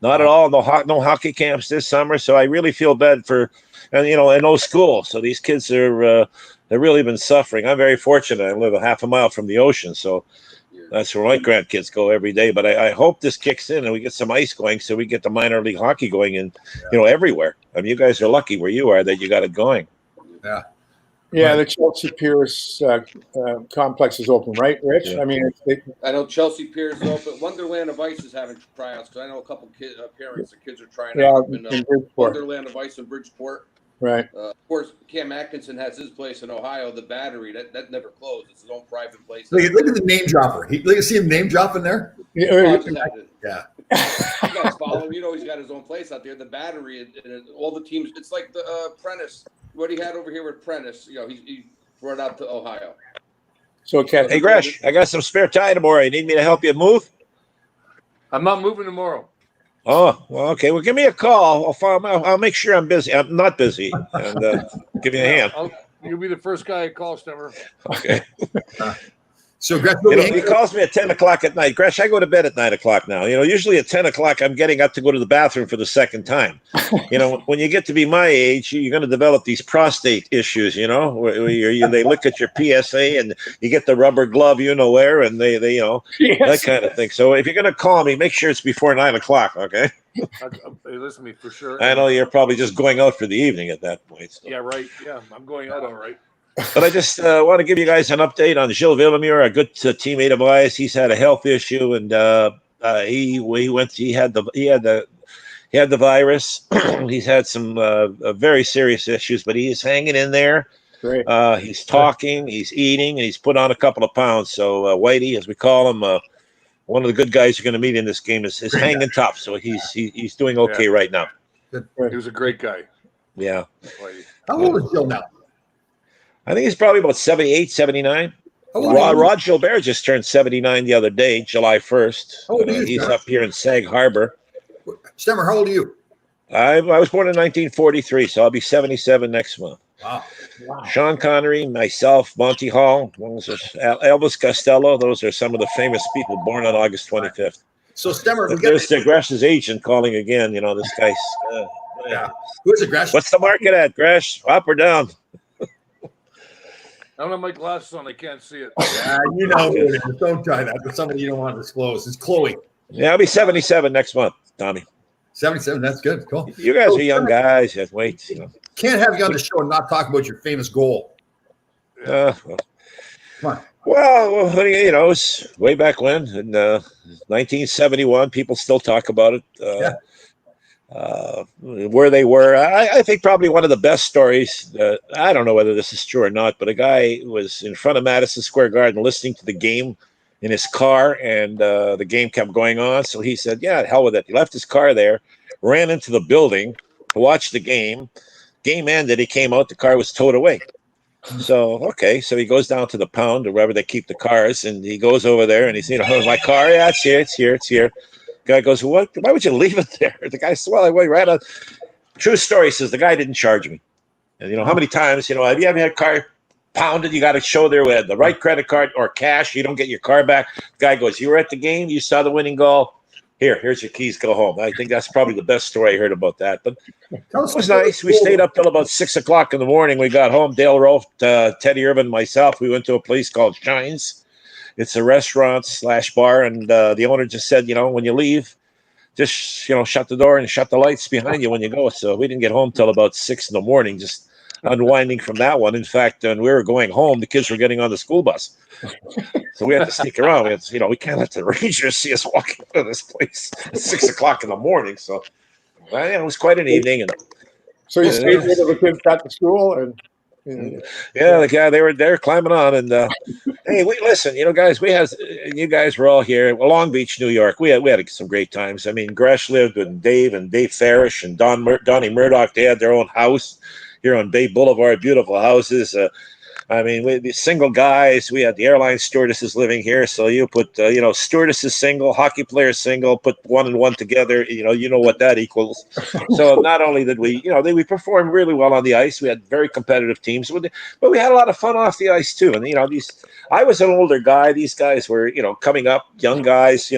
Not at all. No hockey camps this summer. So I really feel bad for, and no school. So these kids are they've really been suffering. I'm very fortunate. I live a half a mile from the ocean, so that's where my grandkids go every day. But I hope this kicks in and we get some ice going, so we get the minor league hockey going in, everywhere. I mean, you guys are lucky where you are that you got it going. Yeah. Yeah, the Chelsea Piers complex is open, right, Rich? Yeah. I mean, I know Chelsea Piers is open. Wonderland of Ice is having tryouts because I know a couple parents and kids are trying out in Bridgeport. Wonderland of Ice in Bridgeport. Right. Of course, Cam Atkinson has his place in Ohio, the Battery. That never closed. It's his own private place. Look at the name dropper. See him name dropping there? Yeah. You guys follow him. He's got his own place out there, the Battery, and all the teams. It's like the Prentice. What he had over here with Prentice, he brought out to Ohio. So, Ken, Hey, Gresh, I got some spare time tomorrow. You need me to help you move? I'm not moving tomorrow. Oh, well, okay. Well, give me a call. I'll make sure I'm busy. I'm not busy, and give you a hand. You'll be the first guy I call, Stemmer. Okay. So, Gresh, He calls me at 10 o'clock at night. Gresh, I go to bed at 9 o'clock now. Usually at 10 o'clock, I'm getting up to go to the bathroom for the second time. When you get to be my age, you're going to develop these prostate issues, where they look at your PSA and you get the rubber glove, where, and they that kind of thing. So if you're going to call me, make sure it's before 9 o'clock, okay? Listen to me for sure. I know you're probably just going out for the evening at that point. So. Yeah, right. Yeah, I'm going out all right. But I just want to give you guys an update on Gilles Villemure, a good teammate of ours. He's had a health issue, and he had the virus. He's had some very serious issues, but he is hanging in there. Great. He's talking, he's eating, and he's put on a couple of pounds. So Whitey, as we call him, one of the good guys you're going to meet in this game is hanging tough. So he's doing okay right now. He was a great guy. Yeah. Whitey. How old is Joe now? I think he's probably about 78, 79. Rod Gilbert just turned 79 the other day, July 1st. He's up here in Sag Harbor. Stemmer, how old are you? I was born in 1943, so I'll be 77 next month. Wow. Sean Connery, myself, Monty Hall, Elvis Costello. Those are some of the famous people born on August 25th. So, Stemmer, there's Gresh's agent calling again. This guy's. Yeah. Who's it, Gresh? What's the market at, Gresh? Up or down? I don't have my glasses on. I can't see it. Yeah, who it is. Don't try that. But somebody you don't want to disclose. It's Chloe. Yeah, I'll be 77 next month, Tommy. 77. That's good. Cool. You guys are young guys. Just wait. Can't have you on the show and not talk about your famous goal. Come on. Well, it's way back when in 1971. People still talk about it. Where they were. I think probably one of the best stories. I don't know whether this is true or not, but a guy was in front of Madison Square Garden listening to the game in his car, and the game kept going on. So he said, "Yeah, hell with it." He left his car there, ran into the building to watch the game. Game ended. He came out. The car was towed away. So he goes down to the pound or wherever they keep the cars, and he goes over there and he's, my car. Yeah, it's here. Guy goes, "What? Why would you leave it there?" The guy says, "Well, I went right on." True story, says the guy didn't charge me. And how many times, have you ever had a car pounded? You got to show there with the right credit card or cash. You don't get your car back. The guy goes, "You were at the game. You saw the winning goal. Here's your keys. Go home." I think that's probably the best story I heard about that. But it was nice. We stayed up till about 6 o'clock in the morning. We got home. Dale Rolfe, Teddy Irvin, myself. We went to a place called Shines. It's a restaurant/bar, and the owner just said, when you leave, just shut the door and shut the lights behind you when you go. So we didn't get home till about 6 in the morning, just unwinding from that one. In fact, when we were going home, the kids were getting on the school bus, so we had to stick around. We can't let the Rangers see us walking out of this place at 6 o'clock in the morning. So it was quite an evening. And so you stayed with the kids got to school and. Yeah, the guy they're climbing on, and hey, listen, guys, you guys were all here, Long Beach, New York. We had some great times. I mean, Gresh lived with Dave Farish and Donnie Murdoch. They had their own house here on Bay Boulevard, beautiful houses. We single guys. We had the airline stewardesses living here. So you put, stewardesses single, hockey players single, put one and one together. You know what that equals. So not only did we, we performed really well on the ice. We had very competitive teams, but we had a lot of fun off the ice too. And I was an older guy. These guys were, coming up, young guys.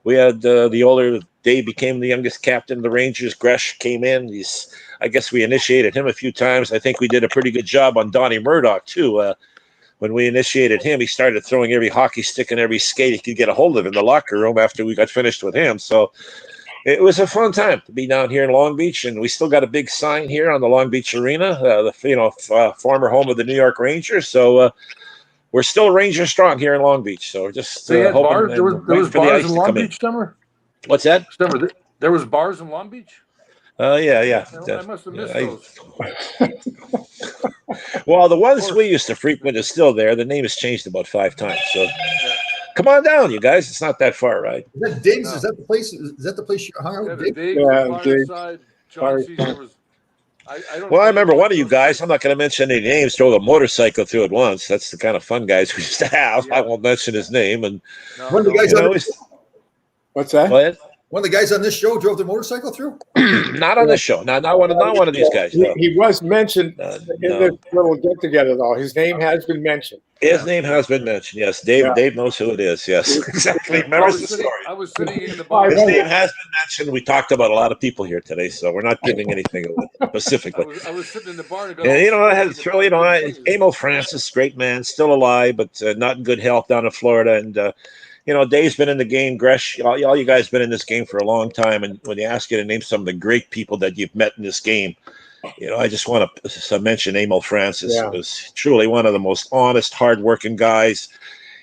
We had the older Dave became the youngest captain of the Rangers. Gresh came in. I guess we initiated him a few times. I think we did a pretty good job on Donnie Murdoch too. When we initiated him, he started throwing every hockey stick and every skate he could get a hold of in the locker room after we got finished with him. So it was a fun time to be down here in Long Beach, and we still got a big sign here on the Long Beach Arena, former home of the New York Rangers. So we're still Ranger strong here in Long Beach. So we're just There hoping was bars in Long Beach, Summer? What's that? Summer, there was bars in Long Beach? Yeah. I must have missed those. Well, the ones we used to frequent is still there. The name has changed about 5 times. So come on down, you guys. It's not that far, right? Is that Diggs? No. Is that the place? Is that the place you hung out with? Diggs, Fireside, John C. I remember one of you guys, I'm not going to mention any names, drove a motorcycle through it once. That's the kind of fun guys we used to have. Yeah. I won't mention his name. And one of the guys what's that? What? One of the guys on this show drove the motorcycle through? Not on this show. Not one of these guys. No. He was mentioned in this little get together, though. His name has been mentioned. His name has been mentioned. Yes, Dave knows who it is. Yes, exactly. Remembers the story. I was sitting in the bar. His name has been mentioned. We talked about a lot of people here today, so we're not giving anything away specifically. I was sitting in the bar. And, Emil Francis, great man, still alive, but not in good health down in Florida, and. Dave's been in the game. Gresh, all you guys been in this game for a long time. And when you ask you to name some of the great people that you've met in this game, I just want to mention Emil Francis. He was truly one of the most honest, hardworking guys.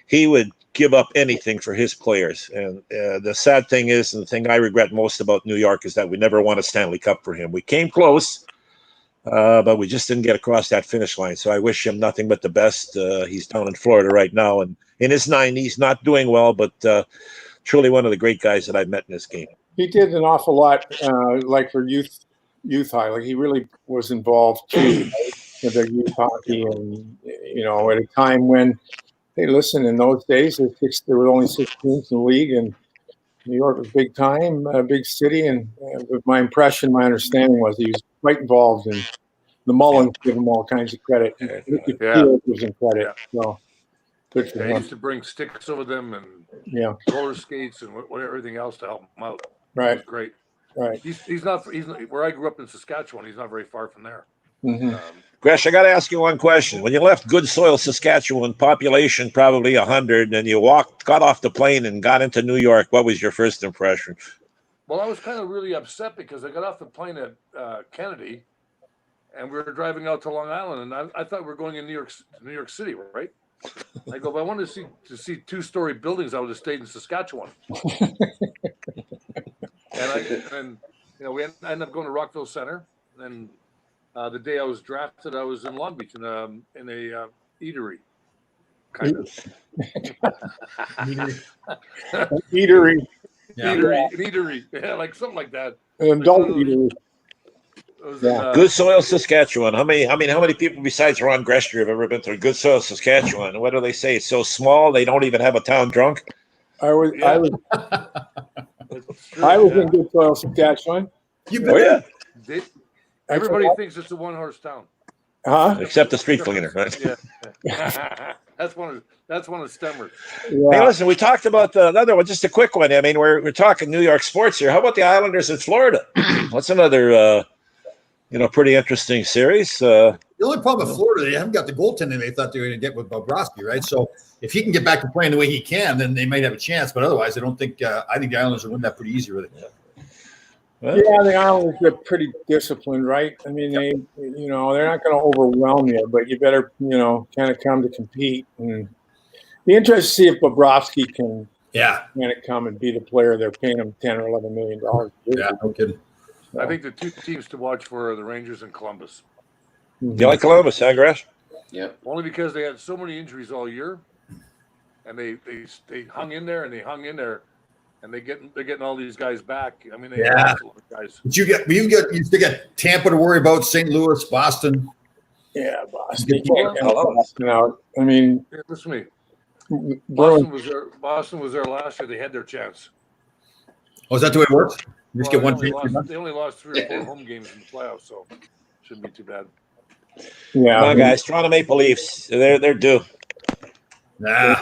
He would give up anything for his players. And the sad thing is, and the thing I regret most about New York is that we never won a Stanley Cup for him. We came close, but we just didn't get across that finish line. So I wish him nothing but the best. He's down in Florida right now, and in his 90s, not doing well, but truly one of the great guys that I've met in this game. He did an awful lot, like for youth high. Like he really was involved too with the youth hockey, and at a time when, hey, listen, in those days there were only 6 teams in the league, and New York was big time, a big city, and my understanding was he was quite involved, and the Mullins give him all kinds of credit. Field gives him credit. So. They used to bring sticks over them and roller skates and everything else to help him out. Right, it was great. Right. He's not where I grew up in Saskatchewan. He's not very far from there. Mm-hmm. Gresh, I got to ask you one question. When you left Good Soil, Saskatchewan, population probably 100, and you got off the plane and got into New York, what was your first impression? Well, I was kind of really upset because I got off the plane at Kennedy, and we were driving out to Long Island, and I thought we were going in New York City, right? I go, if I wanted to see 2-story buildings, I would have stayed in Saskatchewan. and we ended up going to Rockville Center. And the day I was drafted, I was in Long Beach in a eatery, kind of. Eatery. Eatery, yeah, like something like that. An adult eatery. Good Soil, Saskatchewan. How many people besides Ron Gresher have ever been to Good Soil, Saskatchewan? What do they say? It's so small they don't even have a town drunk. I was in Good Soil, Saskatchewan. Everybody thinks it's a 1-horse town. Except the street cleaner, right? Yeah. That's one of Stemmer's. Yeah. Hey, listen, we talked about another one, just a quick one. I mean, we're talking New York sports here. How about the Islanders in Florida? What's another pretty interesting series. The only problem with Florida, they haven't got the goaltending they thought they were going to get with Bobrovsky, right? So if he can get back to playing the way he can, then they might have a chance. But otherwise, I think the Islanders will win that pretty easy, really. Yeah, the Islanders are pretty disciplined, right? I mean, they're not going to overwhelm you, but you better, kind of come to compete. And be interested to see if Bobrovsky can kind of come and be the player they're paying him $10 or $11 million. Yeah, no kidding. I think the 2 teams to watch for are the Rangers and Columbus. You like Columbus, huh, Gresh? Yeah. Only because they had so many injuries all year, and they hung in there, and they're getting all these guys back. I mean, they have guys. But you still got Tampa to worry about, St. Louis, Boston. Yeah, Boston. Boston out. I mean, listen to me. Boston was there last year. They had their chance. Oh, is that the way it works? You just get one. They only lost 3 or 4 home games in the playoffs, so shouldn't be too bad. Yeah, come on, guys. Toronto Maple Leafs. They're due. Nah,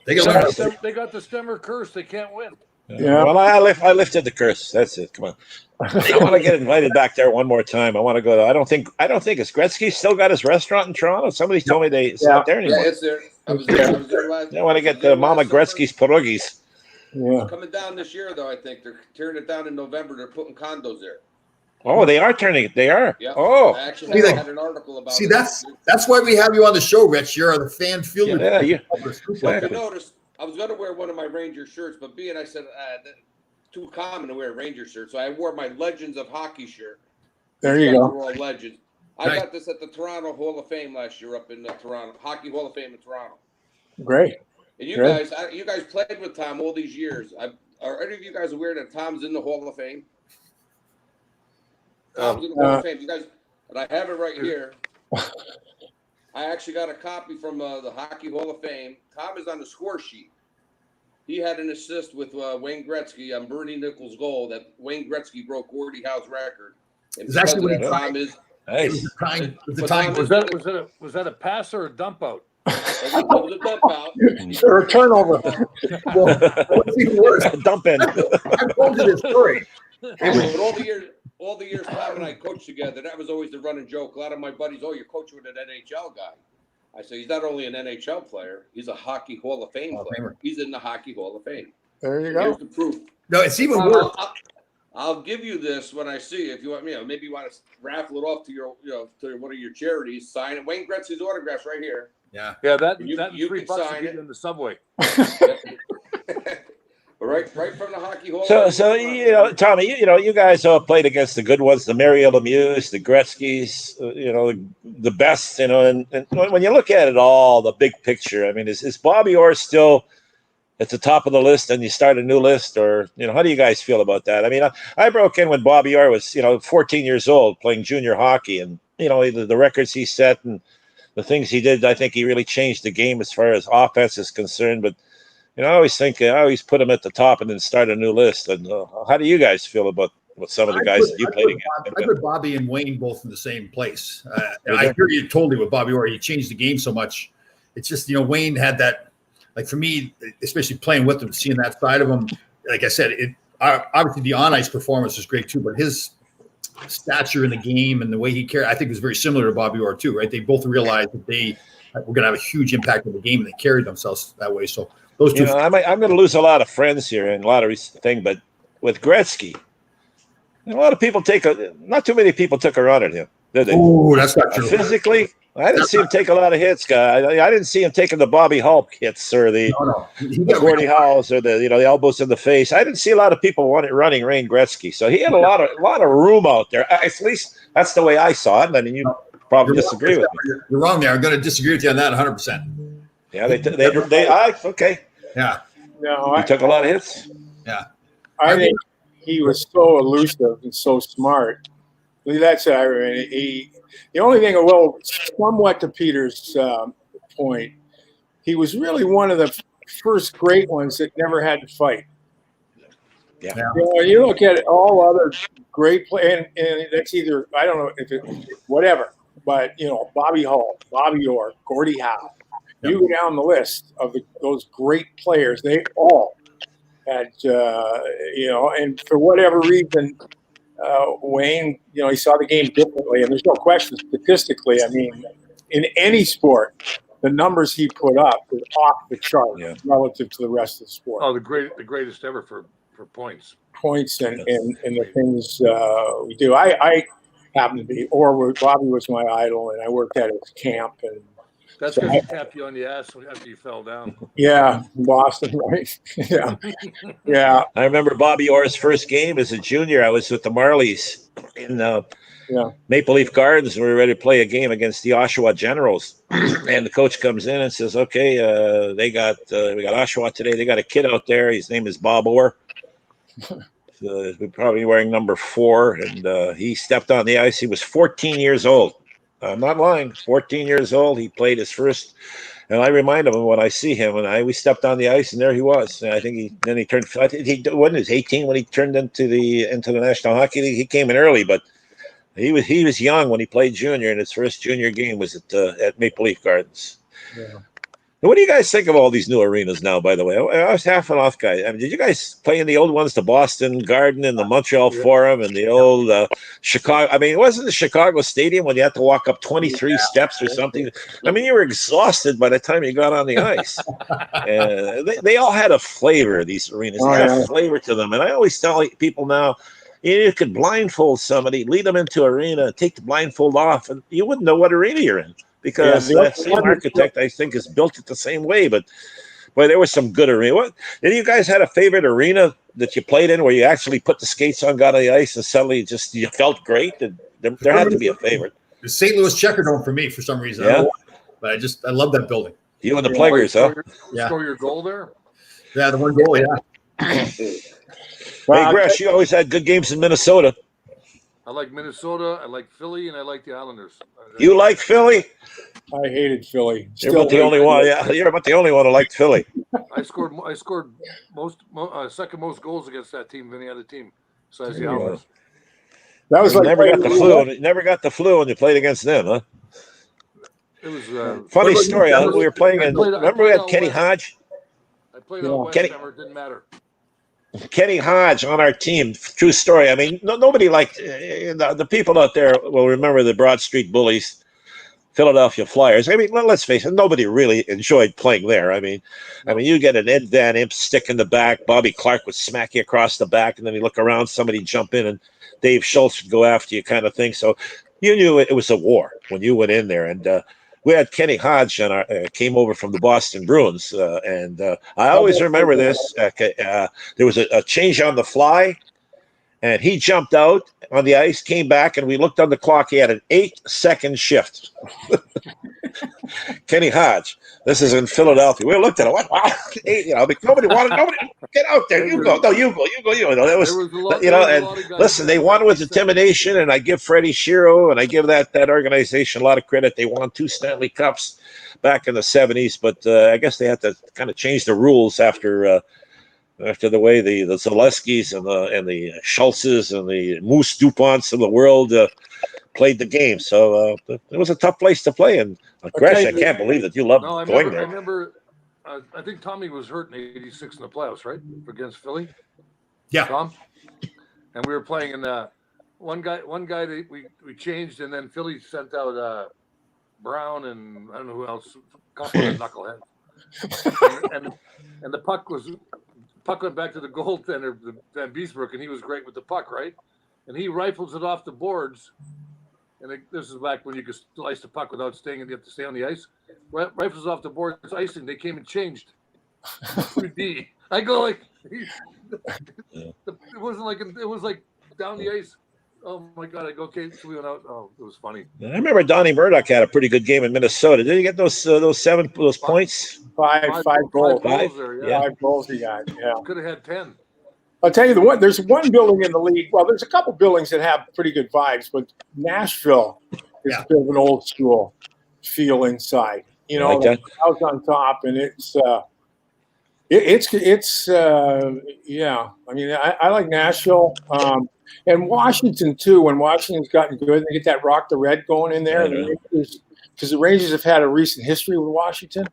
they got the Stemmer curse. They can't win. Yeah. Well, I lifted the curse. That's it. Come on. I want to get invited back there one more time. I want to go. I don't think is Gretzky still got his restaurant in Toronto? Somebody told me it's not there Yeah, anymore. it's there. I was there last. I want to get was there the Mama last summer. Gretzky's pierogies. Yeah. It's coming down this year, though. I think they're tearing it down in November. They're putting condos there. Oh, they are turning it. They are. Yeah. Oh, I actually had an article about. See, it. that's why we have you on the show, Rich. You're the fan fielder. yeah. You, If you notice, I was going to wear one of my Ranger shirts, but I said too common to wear a Ranger shirt, so I wore my Legends of Hockey shirt. There you These go. guys were all legends. I got this at the Toronto Hall of Fame last year, up in Toronto Hockey Hall of Fame in Toronto. Great. And you Great. guys played with Tom all these years. Are any of you guys aware that Tom's in the Hall of Fame? Tom's in the Hall of Fame. You guys, and I have it right here. I actually got a copy from the Hockey Hall of Fame. Tom is on the score sheet. He had an assist with Wayne Gretzky on Bernie Nichols' goal that Wayne Gretzky broke Gordie Howe's record. And It's actually because of that, Tom is. Was that a pass or a dump out? It was a dump out. Or a turnover. Well, what's even worse, Dump in. I told you this story. But all the years Tom and I coached together, that was always the running joke. A lot of my buddies, you're coaching with an NHL guy. I say he's not only an NHL player, he's a Hockey Hall of Fame player. He's in the Hockey Hall of Fame. There you Here's go. the proof. No, it's even worse. I'll give you this when I see it. If you want, maybe you want to raffle it off to your, to one of your charities. Sign it. Wayne Gretzky's autographs right here. Yeah. Yeah, that You $3 can to sign get it. in the subway. right from the Hockey Hall. So Tommy, you guys all played against the good ones, the Mario Lemieux, the Gretzky's, the best, and when you look at it all, the big picture, I mean, is Bobby Orr still at the top of the list and you start a new list, or, how do you guys feel about that? I mean, I broke in when Bobby Orr was, 14 years old playing junior hockey, and, the records he set and the things he did, I think he really changed the game as far as offense is concerned. But, I always put him at the top and then start a new list. And how do you guys feel about some of the guys that you played against? I put Bobby and Wayne both in the same place. I hear you totally with Bobby Orr. He changed the game so much. It's just, Wayne had that, like for me, especially playing with him, seeing that side of him, like I said, obviously the on-ice performance was great too, but his stature in the game and the way he carried, I think was very similar to Bobby Orr too, right? They both realized that they were going to have a huge impact on the game and they carried themselves that way. So those two. I'm going to lose a lot of friends here and a lot of things, but with Gretzky, a lot of people not too many people took a run at him, did they? Oh, that's not true. Physically, I didn't see him take a lot of hits, guy. I didn't see him taking the Bobby Hulk hits or the Gordie Howes or the elbows in the face. I didn't see a lot of people running Wayne Gretzky. So he had a lot of room out there. At least that's the way I saw it. I mean, you probably disagree with me. You're wrong there. I'm going to disagree with you on that 100%. Yeah, okay. Yeah. No, He took a lot of hits. Yeah. I think he was so elusive and so smart. That's it. The only thing, somewhat to Peter's point, he was really one of the first great ones that never had to fight. Yeah. You look at all other great players, and that's either, I don't know if it, whatever, but Bobby Hull, Bobby Orr, Gordie Howe. You go down the list of those great players, they all had, and for whatever reason, Wayne, he saw the game differently, and there's no question statistically. I mean, in any sport, the numbers he put up were off the chart relative to the rest of the sport. Oh, the greatest ever for points. Points and the things we do. I happen to be, Bobby was my idol, and I worked at his camp, and that's because he tapped you on the ass after you fell down. Yeah, Boston, right? Yeah. I remember Bobby Orr's first game as a junior. I was with the Marlies in Maple Leaf Gardens. We were ready to play a game against the Oshawa Generals, and the coach comes in and says, "Okay, we got Oshawa today. They got a kid out there. His name is Bob Orr. We're probably wearing number 4, and he stepped on the ice. He was 14 years old. I'm not lying. 14 years old. He played his first, and I remind him when I see him. And we stepped on the ice, and there he was. And I think he turned. I think he was 18 when he turned into the National Hockey League. He came in early, but he was young when he played junior, and his first junior game was at Maple Leaf Gardens. Yeah. What do you guys think of all these new arenas now, by the way? I was half an off guy. I mean, did you guys play in the old ones, the Boston Garden and the Montreal Forum and the old Chicago? I mean, it wasn't the Chicago Stadium when you had to walk up 23 steps or something. I mean, you were exhausted by the time you got on the ice. They all had a flavor, these arenas. They had a flavor to them. And I always tell people now, you could blindfold somebody, lead them into arena, take the blindfold off, and you wouldn't know what arena you're in. Because that same architect, I think, has built it the same way. But boy, there was some good arena. What? Did you guys had a favorite arena that you played in where you actually put the skates on, got on the ice, and suddenly just you felt great? There had to be a favorite. The St. Louis Checkerdome for me for some reason. Yeah. But I love that building. You and the Plaguers, huh? Score your goal there? Yeah, the one goal, yeah. Hey, Gresh, you always had good games in Minnesota. I like Minnesota, I like Philly, and I like the Islanders. You like Philly? I hated Philly. You're about the only one. Yeah, you're about the only one who liked Philly. I scored second most goals against that team than any other team besides the Islanders. That was You like never got the flu. Never got the flu when you played against them, huh? It was Funny story. We were playing in. Remember we had Kenny Hodge. I played on West Hammer. It didn't matter. Kenny Hodge on our team. True story. I mean, nobody liked the people out there will remember the Broad Street Bullies, Philadelphia Flyers. I mean, let's face it, nobody really enjoyed playing there. I mean, you get an Ed Van Impe stick in the back. Bobby Clark would smack you across the back, and then you look around, somebody jump in, and Dave Schultz would go after you, kind of thing. So you knew it was a war when you went in there, and we had Kenny Hodge came over from the Boston Bruins, and I always remember this. There was a change on the fly, and he jumped out on the ice, came back, and we looked on the clock. He had an 8-second shift. Kenny Hodge. This is in Philadelphia. We looked at it. Wow, nobody get out there. You go. No, you go. That was and listen, they won with intimidation, and I give Freddie Shero and I give that organization a lot of credit. They won 2 Stanley Cups back in the 70s, but I guess they had to kind of change the rules after the way the Zaleskis and the Schultzes and the Moose DuPonts of the world played the game. So it was a tough place to play. And Gresh, I can't believe that you loved going there. I remember, I think Tommy was hurt in '86 in the playoffs, right? Against Philly. Yeah. Tom? And we were playing in one guy that we changed, and then Philly sent out Brown and I don't know who else, a couple of knuckleheads. and the puck went back to the goaltender, Van Beesbrook, and he was great with the puck, right? And he rifles it off the boards. And this is back when you could slice the puck without staying, and you have to stay on the ice. Rifles off the boards, icing. They came and changed. 3D. I go like, it wasn't like it was like down the ice. Oh my God! I go, okay, so we went out. Oh, it was funny. I remember Donnie Murdoch had a pretty good game in Minnesota. Did he get those points? Five goals. Yeah. 5 goals he got. Yeah. Could have had 10. I'll tell you there's one building in the league. Well, there's a couple buildings that have pretty good vibes, but Nashville is a bit of an old school feel inside. You know, the house on top, and it's yeah. I mean, I like Nashville and Washington too. When Washington's gotten good, they get that Rock the Red going in there. Because the Rangers have had a recent history with Washington.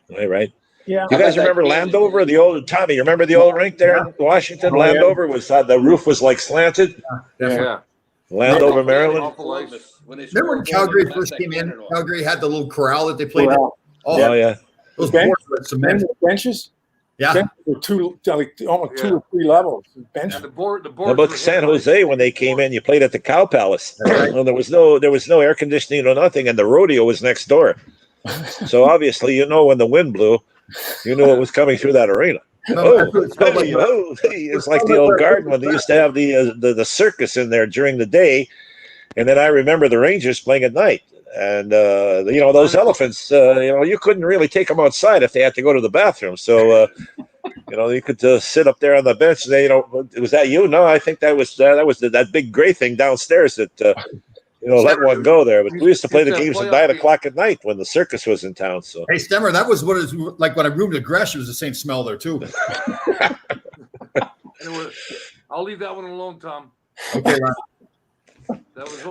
Right. Yeah. You guys remember Landover, the old Tommy? You remember the old rink there in Washington? Landover was the roof was like slanted. Yeah. Landover, Maryland. Remember when Calgary first came in? Calgary had the little corral that they played. Oh yeah. Those boards with cement benches. Yeah. Benches were almost 2 or 3 levels. Benches. And the board How about San Jose when they came in? You played at the Cow Palace. Well, there was no air conditioning or nothing, and the rodeo was next door. So obviously, when the wind blew, you knew it was coming through that arena. It's like the old garden when they used to have the circus in there during the day, and then I remember the Rangers playing at night. And those elephants, you couldn't really take them outside if they had to go to the bathroom. So you could sit up there on the bench. And they, was that you? No, I think that was that big gray thing downstairs that. Let one go there. But we used to play the games at 9 o'clock at night when the circus was in town. So hey, Stemmer, that was what it was like when I roomed at Gresh. It was the same smell there too. I'll leave that one alone, Tom. Okay,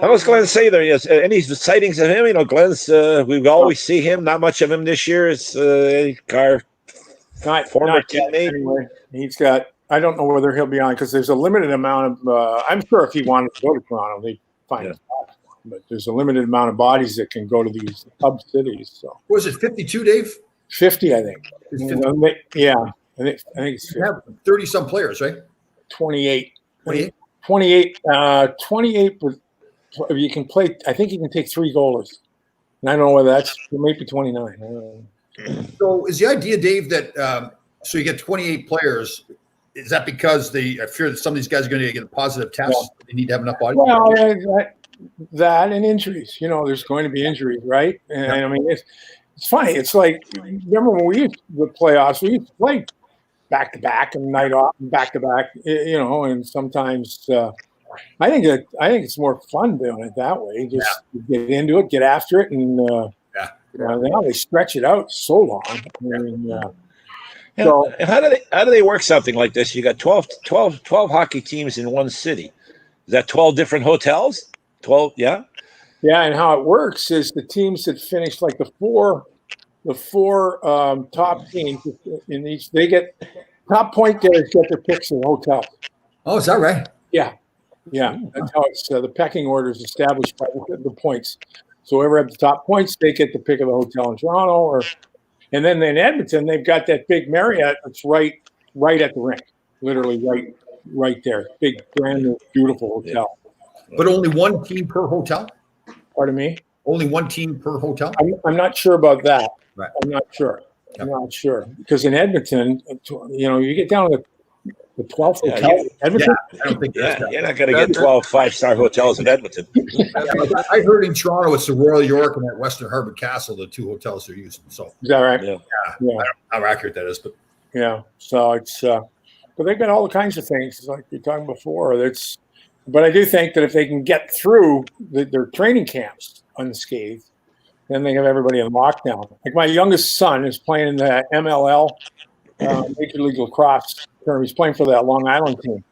How was Glenn say there? Yes, any sightings of him? You know, Glenn's. We always see him. Not much of him this year. It's our former teammate. Anyway, he's got. I don't know whether he'll be on because there's a limited amount of. I'm sure if he wanted to go to Toronto, they'd find him. But there's a limited amount of bodies that can go to these hub cities. So was it 52, Dave? 50, I think. Yeah, I think it's 50. You have 30 some players, right? 28. 28. 28. But you can play. I think you can take 3 goalers. And I don't know whether it might be 29. I don't know. So is the idea, Dave, that so you get 28 players? Is that because I fear that some of these guys are going to get a positive test? Yeah. They need to have enough bodies. Well, that and injuries. You know, there's going to be injuries, right? And I mean, it's funny. It's like, remember when we used the playoffs? We used to play back to back and night off and back to back. You know, and sometimes I think it's more fun doing it that way. Just get into it, get after it, and now they stretch it out so long. I mean, so how do they work something like this? You got 12 hockey teams in one city. Is that 12 different hotels? 12, yeah. Yeah, and how it works is the teams that finish like the four top teams in each, they get top point getters get their picks in the hotel. Oh, is that right? Yeah. That's how it's the pecking order is established by the points. So whoever has the top points, they get the pick of the hotel in Toronto, and then in Edmonton they've got that big Marriott that's right at the rink, literally right there, big brand new beautiful hotel. But only one team per hotel? Pardon me? Only one team per hotel? I'm not sure about that. Right. I'm not sure. I'm not sure. Because in Edmonton, you know, you get down to the 12th hotel. Edmonton? Yeah, I don't think you're not going to get 12 5-star hotels in Edmonton. I heard in Toronto it's the Royal York and at Western Harbour Castle, the 2 hotels they're using. So is that right? Yeah. I don't know how accurate that is, but yeah. So it's but they've got all the kinds of things like you're talking before. But I do think that if they can get through their training camps unscathed, then they have everybody in lockdown. Like my youngest son is playing in the MLL, Major League Lacrosse term. He's playing for that Long Island team,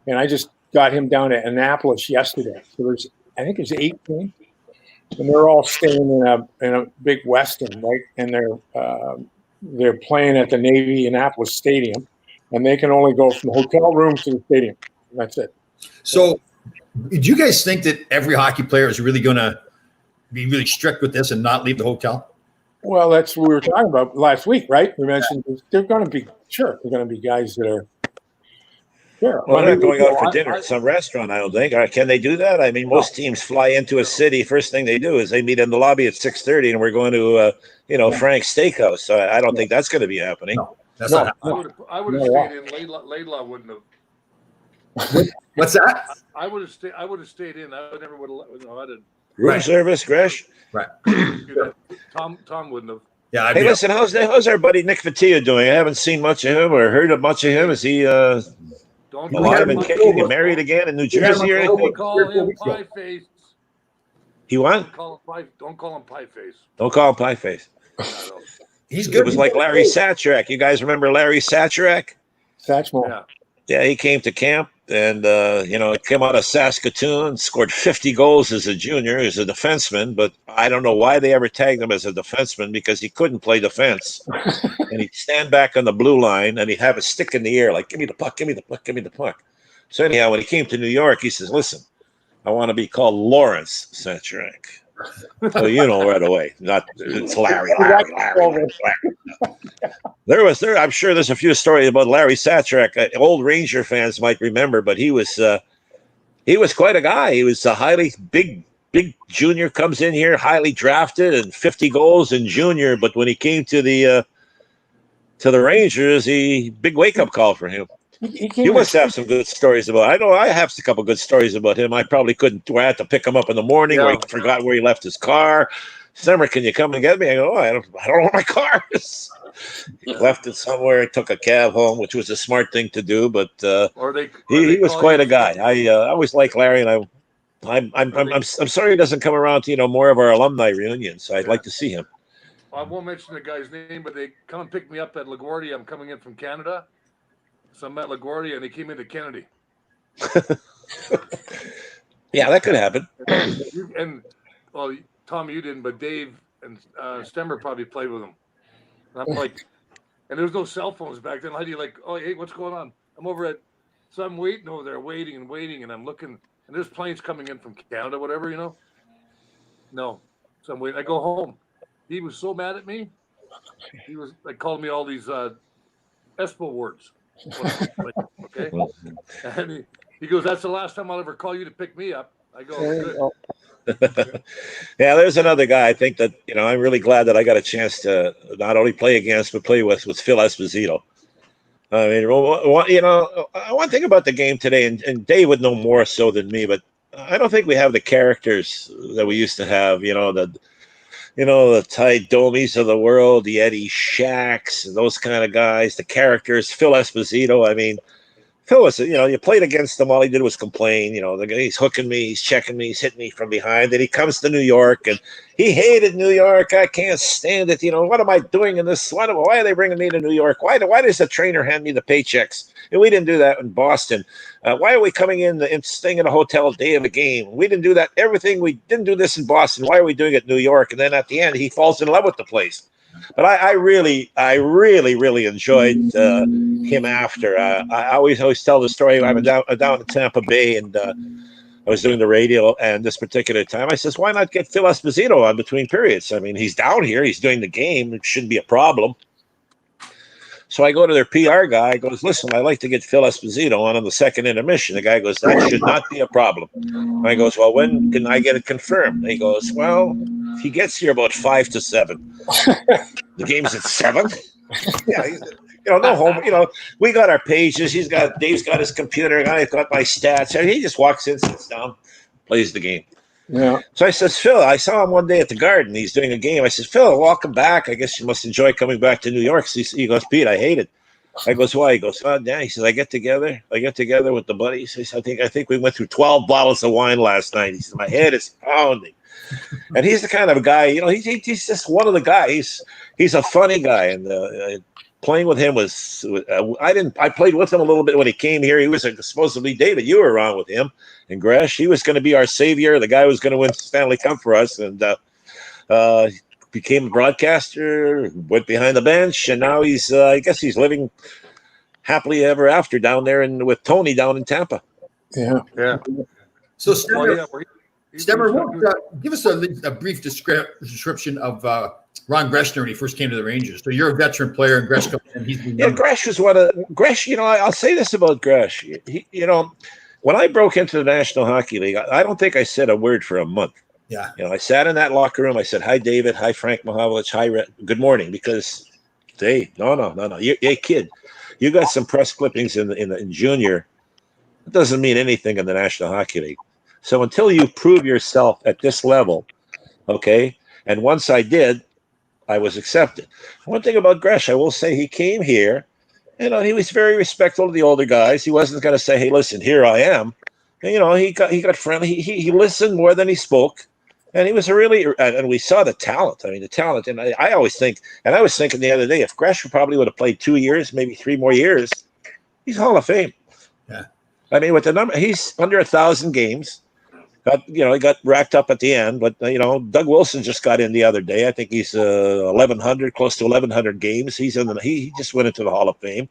and I just got him down to Annapolis yesterday. So I think there's 8 teams, and they're all staying in a big Westin, right? And they're playing at the Navy Annapolis Stadium, and they can only go from the hotel room to the stadium. That's it. So, do you guys think that every hockey player is really going to be really strict with this and not leave the hotel? Well, that's what we were talking about last week, right? We mentioned they're going to be guys that are. Sure. Well, they're not going out for dinner at some restaurant, I don't think. Or can they do that? I mean, most teams fly into a city. First thing they do is they meet in the lobby at 6:30, and we're going to, Frank's Steakhouse. So I don't think that's going to be happening. No, that's not happening. I would have stayed in. Laidlaw wouldn't have. What's that? I would have stayed in. I would never would have. Room service, Gresh. Right. Tom wouldn't have. Yeah. Hey, listen, how's our buddy Nick Fattia doing? I haven't seen much of him or heard much of him. Is he alive and kicking and married again in New Jersey or anything? Don't call him pie face. He what? Don't call him pie face. Don't call him pie face. He's good. It was like Larry Satchrak. You guys remember Larry Satchrak? Satchmo. Yeah, he came to camp and, came out of Saskatoon, scored 50 goals as a junior, as a defenseman, but I don't know why they ever tagged him as a defenseman because he couldn't play defense. And he'd stand back on the blue line and he'd have a stick in the air, like, give me the puck, give me the puck, give me the puck. So anyhow, when he came to New York, he says, listen, I want to be called Lawrence Satchrak. So right away. It's Larry. I'm sure there's a few stories about Larry Satchrak. Old Ranger fans might remember, but he was quite a guy. He was a highly big junior, comes in here, highly drafted and 50 goals in junior. But when he came to the Rangers, big wake up call for him. You must have some good stories about. I know I have a couple good stories about him. I probably couldn't. I had to pick him up in the morning, or he forgot where he left his car. Summer, can you come and get me? I go, I don't know where my car is. He left it somewhere. He took a cab home, which was a smart thing to do. But he was quite a guy. I always liked Larry, and I'm sorry he doesn't come around to more of our alumni reunions. I'd like to see him. I won't mention the guy's name, but they come and pick me up at LaGuardia. I'm coming in from Canada. So I'm at LaGuardia, and he came into Kennedy. Yeah, that could happen. And well, Tom, you didn't, but Dave and Stemmer probably played with him. And I'm like, and there was no cell phones back then. How do you like? Oh, hey, what's going on? I'm over at, so I'm waiting over there, waiting, and I'm looking, and there's planes coming in from Canada, whatever, you know. No, so I'm waiting. I go home. He was so mad at me. He was like calling me all these Espo words. Like, okay, and he goes, "That's the last time I'll ever call you to pick me up." I go, "Good." Yeah, there's another guy. I think that I'm really glad that I got a chance to not only play against but play with Phil Esposito. I mean, one thing about the game today, and Dave would know more so than me, but I don't think we have the characters that we used to have. The Ty Domies of the world, the Eddie Shacks, those kind of guys, the characters. Phil Esposito. I mean, Phil was, you played against him. All he did was complain. The guy, he's hooking me, he's checking me, he's hitting me from behind. Then he comes to New York, and he hated New York. I can't stand it. What am I doing in this? Why are they bringing me to New York? Why does the trainer hand me the paychecks? And we didn't do that in Boston. Why are we coming in and staying in a hotel day of a game? We didn't do that. We didn't do this in Boston. Why are we doing it in New York? And then at the end, he falls in love with the place. But I really enjoyed him after. I always tell the story. I'm down in Tampa Bay, and I was doing the radio. And this particular time, I says, "Why not get Phil Esposito on between periods? I mean, he's down here. He's doing the game. It shouldn't be a problem." So I go to their PR guy. He goes, "Listen, I'd like to get Phil Esposito on the second intermission." The guy goes, "That should not be a problem." And I goes, "Well, when can I get it confirmed?" And he goes, "Well, he gets here about 5 to 7. The game's at 7. Yeah, no home. We got our pages. Dave's got his computer. I've got my stats. And he just walks in, sits down, plays the game. Yeah. So I says, "Phil, I saw him one day at the Garden. He's doing a game." I says, "Phil, welcome back. I guess you must enjoy coming back to New York." He goes, "Pete, I hate it." I goes, "Why?" He goes, "Oh, yeah." He says, I get together with the buddies. He says, I think we went through 12 bottles of wine last night." He says, "My head is pounding." And he's the kind of guy, he's just one of the guys. He's a funny guy, and playing with him was I played with him a little bit when he came here. He was supposedly, David, you were around with him and Gresh. He was going to be our savior, the guy who was going to win Stanley Cup for us, and became a broadcaster, went behind the bench, and now he's I guess he's living happily ever after down there with Tony down in Tampa. Yeah. So Stemmer, give us a brief description of Ron Greshner when he first came to the Rangers. So you're a veteran player, and Gresh comes in. Gresh was Gresh. I'll say this about Gresh. When I broke into the National Hockey League, I don't think I said a word for a month. Yeah. I sat in that locker room. I said, "Hi, David. Hi, Frank Mahovlich. Hi, good morning." Because no. Hey, kid, you got some press clippings in junior. It doesn't mean anything in the National Hockey League. So until you prove yourself at this level, okay. And once I did, I was accepted. One thing about Gresh, I will say, he came here. He was very respectful of the older guys. He wasn't going to say, "Hey, listen, here I am." And, he got friendly. He listened more than he spoke. And he was and we saw the talent. I mean, the talent. And I always think, and I was thinking the other day, if Gresh probably would have played 2 years, maybe 3 more years, he's Hall of Fame. Yeah. I mean, with the number, he's under 1,000 games. He got racked up at the end, but Doug Wilson just got in the other day. I think he's 1,100, close to 1,100 games. He just went into the Hall of Fame.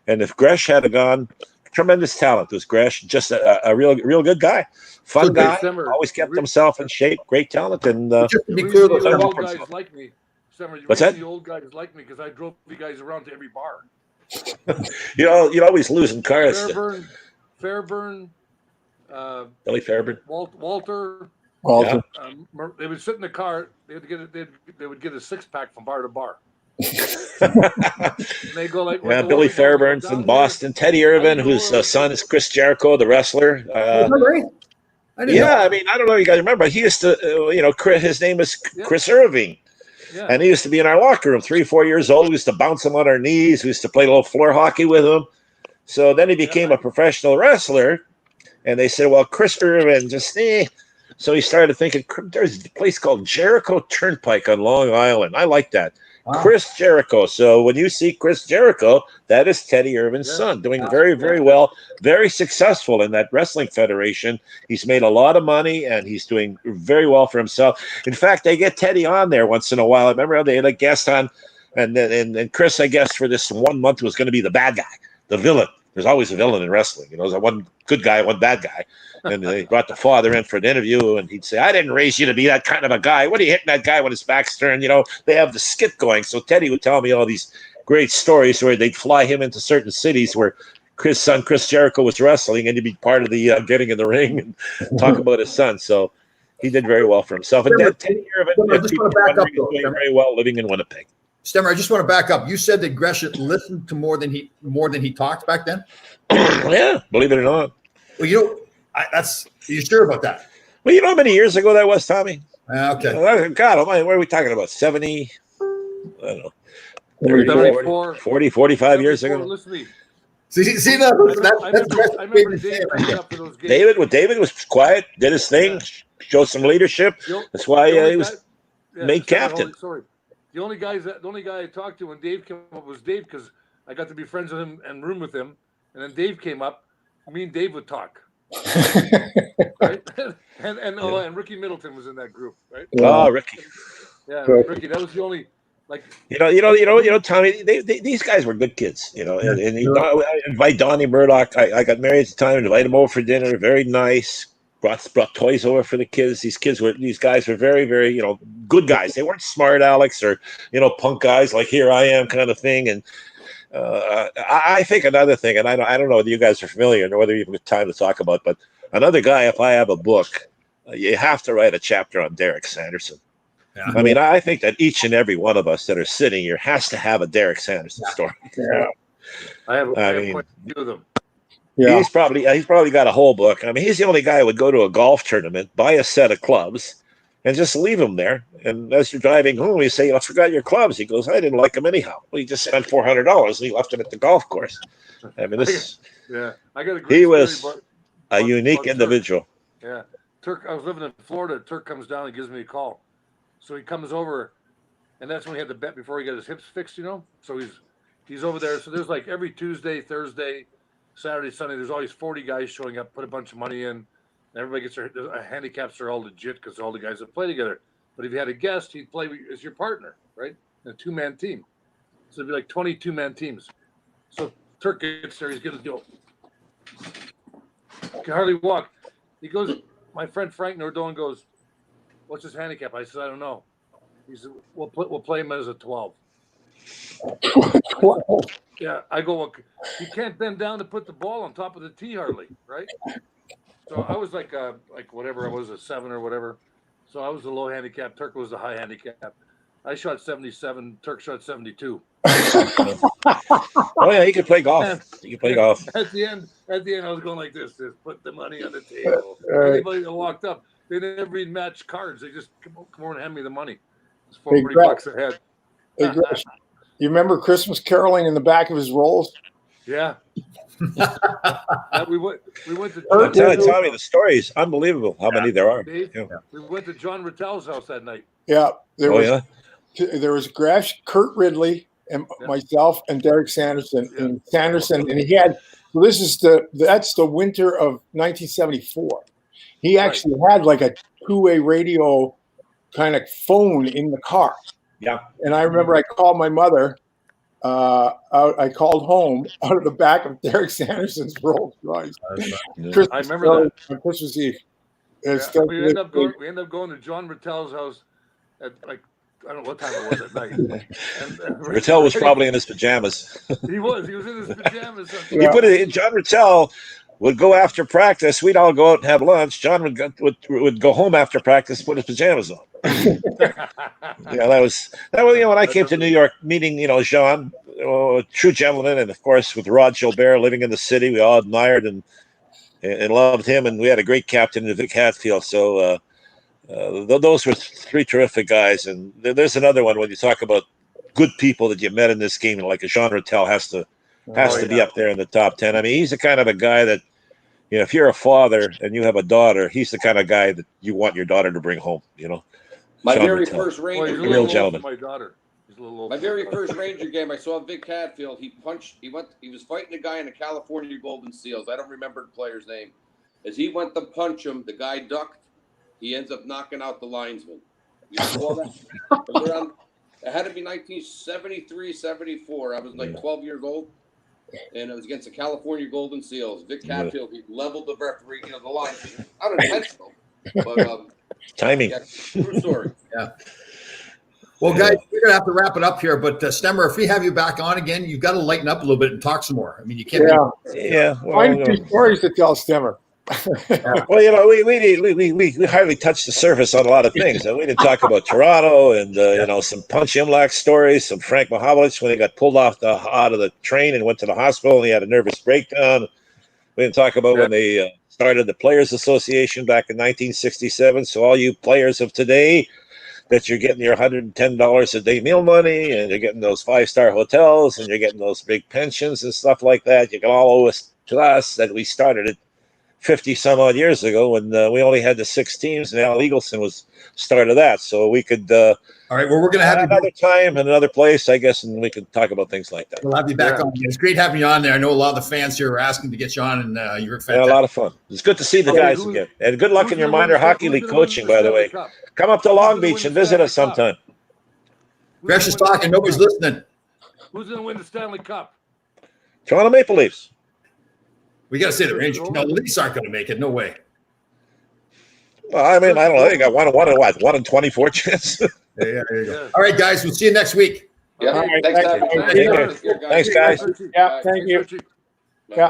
And if Gresh had gone, tremendous talent was Gresh, just a real good guy, fun guy, always kept himself in shape, great talent. And just to be clear, the old guys like me. What's that? The old guys like me because I drove you guys around to every bar. You're always losing cars. Fairburn. Billy Fairburn, Walter. Yeah. They would sit in the car. They would get a 6-pack from bar to bar. They go like, Billy Fairburn's in Boston. Teddy Irvin, whose son is Chris Jericho, the wrestler. I mean, I don't know. You guys remember? He used to, his name is Chris Irving. Yeah. And he used to be in our locker room, 3 or 4 years old. We used to bounce him on our knees. We used to play a little floor hockey with him. So then he became a professional wrestler. And they said, well, Chris Irvin just, So he started thinking, there's a place called Jericho Turnpike on Long Island. I like that. Wow. Chris Jericho. So when you see Chris Jericho, that is Teddy Irvin's son, doing very, very well, very successful in that wrestling federation. He's made a lot of money, and he's doing very well for himself. In fact, they get Teddy on there once in a while. I remember they had a guest on, and Chris, I guess, for this 1 month was going to be the bad guy, the villain. There's always a villain in wrestling. There's one good guy, one bad guy. And they brought the father in for an interview, and he'd say, I didn't raise you to be that kind of a guy. What are you hitting that guy when his back's turned? They have the skit going. So Teddy would tell me all these great stories where they'd fly him into certain cities where Chris' son, Chris Jericho, was wrestling, and he'd be part of the getting in the ring and talk about his son. So he did very well for himself. And Teddy Irvin is doing very well living in Winnipeg. Stemmer, I just want to back up. You said that Gresham listened to more than he talked back then? Yeah, believe it or not. Well, are you sure about that? Well, you know how many years ago that was, Tommy? Okay. God, what are we talking about? 70? I don't know. 34, 40, 45 years ago. Listen to me. See I remember David was quiet, did his thing, showed some leadership. That's why he was made captain. Sorry. The only guy I talked to when Dave came up was Dave, because I got to be friends with him and room with him. And then Dave came up. Me and Dave would talk. Right? and Ricky Middleton was in that group, right? Oh, Ricky. Yeah, Ricky. That was the only Tommy. These guys were good kids, and I invite Donnie Murdoch. I got married at the time. Invite him over for dinner. Very nice. Brought toys over for the kids. These guys were very, very, good guys. They weren't smart Alex or, punk guys like here I am kind of thing. And I think another thing, and I don't know whether you guys are familiar or whether you have time to talk about, but another guy, if I have a book, you have to write a chapter on Derek Sanderson. Yeah. I mean, I think that each and every one of us that are sitting here has to have a Derek Sanderson story. Yeah. I have quite a few of them. Yeah. He's probably got a whole book. I mean, he's the only guy who would go to a golf tournament, buy a set of clubs, and just leave them there. And as you're driving home, you say, I forgot your clubs. He goes, I didn't like them anyhow. Well, he just spent $400 and he left them at the golf course. I mean, I got a great he was a unique individual. Yeah. Turk, I was living in Florida. Turk comes down and gives me a call. So he comes over, and that's when he had the bet before he got his hips fixed, So he's over there. So there's like every Tuesday, Thursday, Saturday, Sunday, there's always 40 guys showing up, put a bunch of money in. Everybody gets their handicaps are all legit because all the guys that play together. But if you had a guest, he'd play as your partner, right? In a two-man team. So it'd be like 22-man teams. So Turk gets there, he's going to go. Can hardly walk. He goes, my friend Frank Nordone goes, what's his handicap? I said, I don't know. He said, we'll play him as a 12. Yeah, I go, well, you can't bend down to put the ball on top of the tee hardly, right? So I was like whatever, I was a 7 or whatever. So I was the low handicap. Turk was the high handicap. I shot 77. Turk shot 72. Oh yeah, he could play golf. At the end, I was going like this: just put the money on the table. Anybody that walked up, they never even matched cards. They just come over and hand me the money. It's $40 a head. Hey, Gresh, you remember Christmas caroling in the back of his rolls? Yeah. we went to. I'm telling you, the story is unbelievable. How many there are? Dave, we went to John Rattel's house that night. Yeah, there was Gresh, Kurt Ridley, and myself and Derek Sanderson. Yeah. And Sanderson, and he had. So that's the winter of 1974. He actually had like a two-way radio kind of phone in the car. Yeah. And I remember I called my mother. I called home out of the back of Derek Sanderson's Rolls Royce. I remember that on Christmas Eve. We end up going to John Rattel's house at like I don't know what time it was at night. And Rattel was probably in his pajamas. He was in his pajamas. He put it in. John Rattel would go after practice. We'd all go out and have lunch. John would go home after practice, put his pajamas on. That was when I came to New York, meeting Jean, a true gentleman, and of course with Rod Gilbert living in the city, we all admired and loved him, and we had a great captain, Vic Hatfield. So those were three terrific guys. And there's another one when you talk about good people that you met in this game, like a Jean Rattel has to be up there in the top 10. I mean, he's the kind of a guy that, if you're a father and you have a daughter, he's the kind of guy that you want your daughter to bring home. My Jean very Rattel. first Ranger, real gentleman. My daughter. He's a little old. My very first Ranger game, I saw Vic Hadfield. He was fighting a guy in the California Golden Seals. I don't remember the player's name. As he went to punch him, the guy ducked. He ends up knocking out the linesman. You saw that? It had to be 1973, 74. I was like 12 years old. And it was against the California Golden Seals. Vic Hadfield, he leveled the referee, the linesman. Not intentional, but timing. Yeah, true story. Yeah. Well, guys, we're gonna have to wrap it up here. But Stemmer, if we have you back on again, you've got to lighten up a little bit and talk some more. I mean, you can't. Yeah. Find 2 stories to tell Stemmer. Well, we hardly touched the surface on a lot of things. And we didn't talk about Toronto and some Punch Imlach stories, some Frank Mahovlich when he got pulled out of the train and went to the hospital and he had a nervous breakdown. We didn't talk about when they started the Players Association back in 1967. So all you players of today, that you're getting your $110 a day meal money and you're getting those 5-star hotels and you're getting those big pensions and stuff like that, you can all owe us to us that we started it 50 some odd years ago when we only had the 6 teams and Al Eagleson was started that. So we could all right, well, we're gonna have another time in another place, I guess, and we could talk about things like that. We'll have you back on. It's great having you on there. I know a lot of the fans here are asking to get you on, and you're fantastic. Yeah, a lot of fun. It's good to see the guys again. And good luck in your minor hockey league coaching, by the way. Come up to Long Beach and visit us sometime. Gresh is talking. Nobody's listening. Who's going to win the Stanley Cup? Toronto Maple Leafs. We got to say the Rangers. No, the Leafs aren't going to make it. No way. Well, I mean, I don't know. They got one in 24 chance. Yeah, there you go. All right, guys. We'll see you next week. Yeah. All right, Thanks, thank Dad. you. Thanks, guys. Yeah, thank you. Yeah.